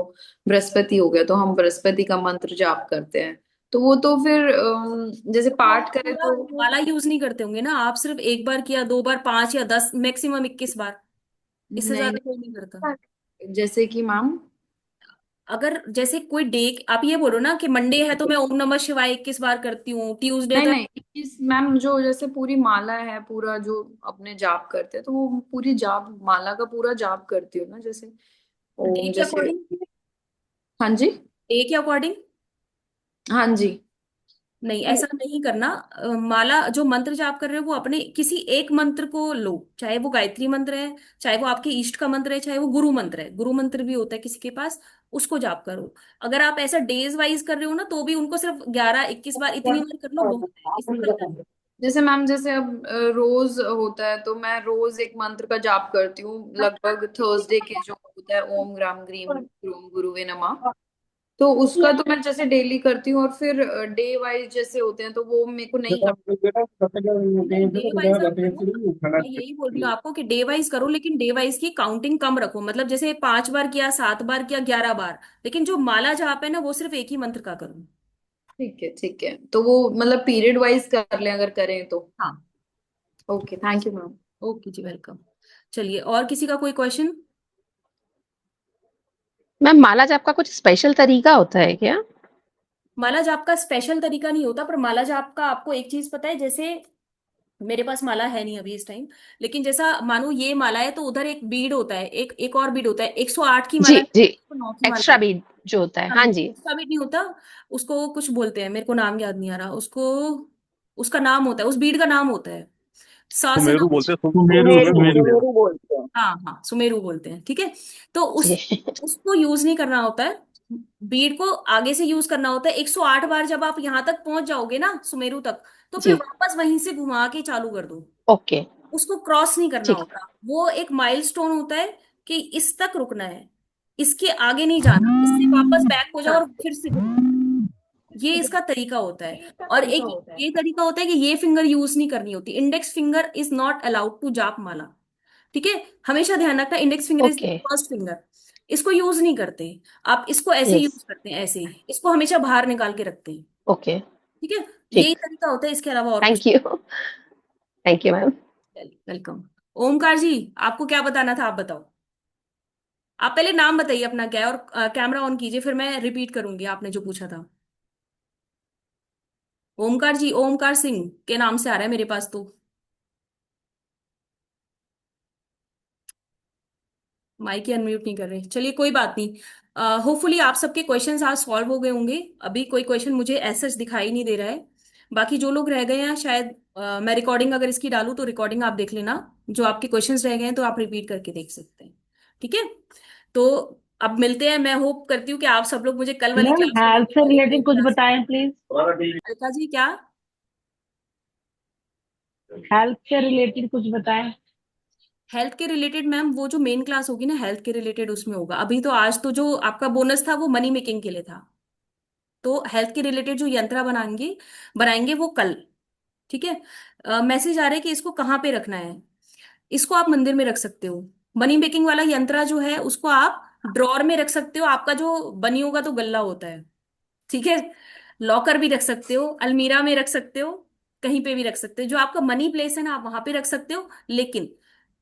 बृहस्पति हो गया तो हम बृहस्पति का मंत्र जाप करते हैं। तो वो तो फिर जैसे वो पाठ आप करें पूरा तो माला यूज नहीं करते होंगे ना, आप सिर्फ एक बार किया, दो बार, पांच या 10, मैक्सिमम 21 बार, इससे नहीं ज्यादा कोई नहीं करता। नहीं, जैसे कि मैम अगर जैसे कोई डे, आप ये बोलो ना कि मंडे है तो मैं ओम नमः शिवाय 21 बार करती हूँ, ट्यूसडे नहीं तो। नहीं, इस मैम जो जैसे पूरी माला है, पूरा जो अपने जाप करते हैं तो वो पूरी जाप माला का पूरा जाप करती हूँ ना, जैसे डे ओम के जैसे। अकॉर्डिंग, हाँ जी। डे के अकॉर्डिंग हाँ जी। नहीं, ऐसा नहीं करना। माला जो मंत्र जाप कर रहे हो वो अपने किसी एक मंत्र को लो, चाहे वो गायत्री मंत्र है, चाहे वो आपके इष्ट का मंत्र है, चाहे वो गुरु मंत्र है, गुरु मंत्र भी होता है किसी के पास, उसको जाप करो। अगर आप ऐसा डेज वाइज कर रहे हो ना तो भी उनको सिर्फ 11 21 बार इतनी बार कर लो, बहुत है, इससे ज्यादा नहीं। जैसे मैम जैसे अब रोज होता है तो मैं रोज एक मंत्र का जाप करती हूँ लगभग थर्सडे के, जो होता है ओम ग्राम ग्रीम ग्रूम गुरुवे नमः। तो उसका तो मैं जैसे डेली करती हूँ, और फिर डे वाइज जैसे होते हैं तो वो मेरे को नहीं करना। नहीं, डे वाइज आप करो। मैं यही बोल रही हूँ आपको कि डे वाइज करो, लेकिन डे वाइज की काउंटिंग कम रखो, मतलब जैसे 5 बार किया, 7 बार किया, 11 बार, लेकिन जो माला जाप है ना वो सिर्फ एक ही मंत्र का करो। ठीक है ठीक है, तो वो मतलब पीरियड वाइज कर लें अगर करें तो। हाँ। Okay thank you ma'am. Okay जी, वेलकम। चलिए और किसी का कोई क्वेश्चन? मैम माला जाप का कुछ स्पेशल तरीका होता है क्या? माला जाप का स्पेशल तरीका नहीं होता, पर माला जाप का आपको एक चीज पता है, जैसे मेरे पास माला है नहीं अभी इस टाइम, लेकिन जैसा मानो ये माला है तो उधर एक बीड होता है, एक एक और बीड होता है, 108 की जी माला, जी, 109 की माला एक्स्ट्रा होती बीट जो होता है, है। हाँ हाँ जी, जी। उसका बीड नहीं होता, उसको कुछ बोलते हैं, मेरे को नाम याद नहीं आ रहा उसको, उसका नाम होता है, उस बीड का नाम होता है, सा से सुमेरु नाम। बोलते हैं, सुमेरु सुमेरु बोलते हैं। सुमेरु बोलते हैं। हाँ हाँ, सुमेरु बोलते हैं, ठीक है। तो जी उसको यूज नहीं करना होता है, बीड को आगे से यूज करना होता है। 108 बार जब आप यहां तक पहुंच जाओगे ना, सुमेरु तक, तो फिर जी, वापस वहीं से घुमा के चालू कर दो। ओके, उसको क्रॉस नहीं करना ठीक। होता, वो एक माइलस्टोन होता है कि इस तक रुकना है, इसके आगे नहीं जाना, इससे वापस बैक हो जाओ हाँ, और फिर से घुमा। ये इसका तरीका होता है। और एक ये तरीका होता है कि ये फिंगर यूज नहीं करनी होती, index finger is not allowed to जाप माला, ठीक है। हमेशा ध्यान रखना, index finger is okay, first finger, इसको यूज नहीं करते। आप इसको ऐसे यस, यूज करते हैं, ऐसे ही इसको हमेशा बाहर निकाल के रखते हैं, ओके, ठीक है। यही ठीक। तरीका होता है, इसके अलावा और कुछ। Thank you, thank you ma'am. Welcome. Omkar ji, आपको क्या बताना था, आप बताओ। आप पहले नाम बताइए अपना क्या है, और कैमरा ऑन कीजिए, फिर मैं रिपीट करूंगी आपने जो पूछा था। ओमकार जी, ओमकार सिंह के नाम से आ रहा है मेरे पास तो। माइक ही अनम्यूट नहीं कर रहे, चलिए कोई बात नहीं। होपफुली आप सबके क्वेश्चंस आज सॉल्व हो गए होंगे। अभी कोई क्वेश्चन मुझे ऐसा दिखाई नहीं दे रहा है। बाकी जो लोग रह गए हैं शायद, मैं रिकॉर्डिंग अगर इसकी डालूं तो रिकॉर्डिंग आप देख लेना, जो आपके क्वेश्चंस रह गए हैं तो आप रिपीट करके देख सकते हैं, ठीक है। तो अब मिलते हैं, मैं होप करती हूँ कि आप सब लोग मुझे कल वाली मैम क्लास में हेल्थ से वाली रिलेटेड कुछ क्लास। बताएं प्लीज। अलका जी क्या? हेल्थ से रिलेटेड कुछ बताएं। हेल्थ के रिलेटेड मैम, वो जो मेन क्लास होगी ना हेल्थ के रिलेटेड, उसमें होगा। अभी तो आज तो जो आपका बोनस था वो मनी मेकिंग के लिए था, तो हेल्थ के रिलेटेड जो यंत्रा बनाएंगे बनाएंगे वो कल, ठीक है। मैसेज आ रहा है कि इसको कहाँ पे रखना है। इसको आप मंदिर में रख सकते हो। मनी मेकिंग वाला यंत्रा जो है उसको आप ड्रॉर में रख सकते हो, आपका जो बनियों का तो गल्ला होता है, ठीक है। लॉकर भी रख सकते हो, अलमीरा में रख सकते हो, कहीं पे भी रख सकते हो, जो आपका मनी प्लेस है ना आप वहां पे रख सकते हो। लेकिन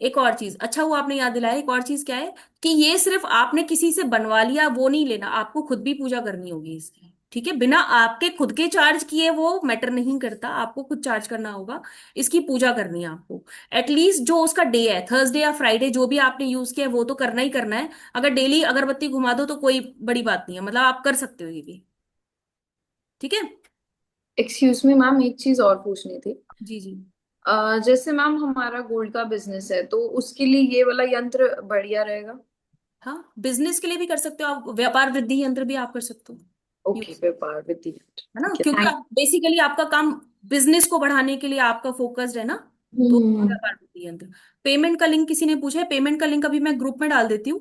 एक और चीज, अच्छा वो आपने याद दिलाया, एक और चीज क्या है कि ये सिर्फ आपने किसी से बनवा लिया वो नहीं लेना, आपको खुद भी पूजा करनी होगी इसकी, ठीक है। बिना आपके खुद के चार्ज किए वो मैटर नहीं करता, आपको खुद चार्ज करना होगा, इसकी पूजा करनी है आपको। एटलीस्ट जो उसका डे है, थर्सडे या फ्राइडे जो भी आपने यूज किया है वो तो करना ही करना है। अगर डेली अगरबत्ती घुमा दो तो कोई बड़ी बात नहीं है, मतलब आप कर सकते हो ये भी, ठीक है। एक्सक्यूज मी मैम, एक चीज और पूछनी थी। जी जी। जैसे मैम हमारा गोल्ड का बिजनेस है तो उसके लिए ये वाला यंत्र बढ़िया रहेगा? हाँ, बिजनेस के लिए भी कर सकते हो आप, व्यापार वृद्धि यंत्र भी आप कर सकते हो ओके, यूज, व्यापार विधि यंत्र, है ना, ठीक है, क्योंकि थैंक। आप बेसिकली आपका काम बिजनेस को बढ़ाने के लिए आपका फोकस्ड है ना। तो हम्म। व्यापार वृद्धि यंत्र। पेमेंट का लिंक किसी ने पूछा है, पेमेंट का लिंक अभी मैं ग्रुप में डाल देती हूँ,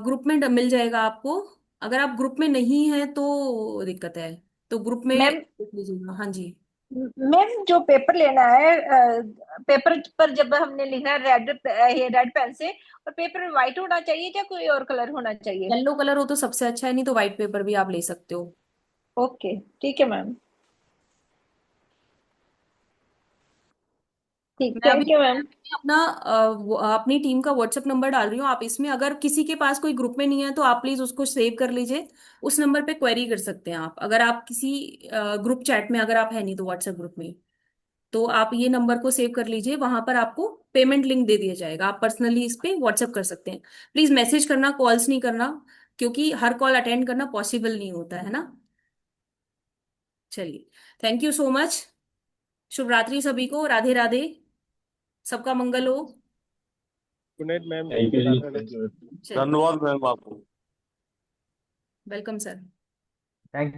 ग्रुप में मिल जाएगा आपको। अगर आप ग्रुप में नहीं है तो दिक्कत है, तो ग्रुप में मैम देख लीजिएगा। हाँ जी। मैम जो पेपर लेना है, पेपर पर जब हमने लिखना है रेड पेन से, और पेपर व्हाइट होना चाहिए या कोई और कलर होना चाहिए? येलो कलर हो तो सबसे अच्छा है, नहीं तो व्हाइट पेपर भी आप ले सकते हो। ओके, ठीक है मैम। ठीक, मैं अभी थैंक यू मैम। अपना अपनी टीम का व्हाट्सएप नंबर डाल रही हूँ, आप इसमें अगर किसी के पास कोई ग्रुप में नहीं है तो आप प्लीज उसको सेव कर लीजिए। उस नंबर पे क्वेरी कर सकते हैं आप, अगर आप किसी ग्रुप चैट में अगर आप है नहीं तो व्हाट्सएप ग्रुप में, तो आप ये नंबर को सेव कर लीजिए, वहां पर आपको पेमेंट लिंक दे दिया जाएगा, आप पर्सनली इस पे व्हाट्सएप कर सकते हैं। प्लीज मैसेज करना, कॉल्स नहीं करना, क्योंकि हर कॉल अटेंड करना पॉसिबल नहीं होता है ना। चलिए, थैंक यू सो मच। शुभ रात्रि सभी को, राधे राधे, सबका मंगल हो। Good night ma'am. Thank you जी, चलिए, धन्यवाद मैम आपको। Welcome sir. थैंक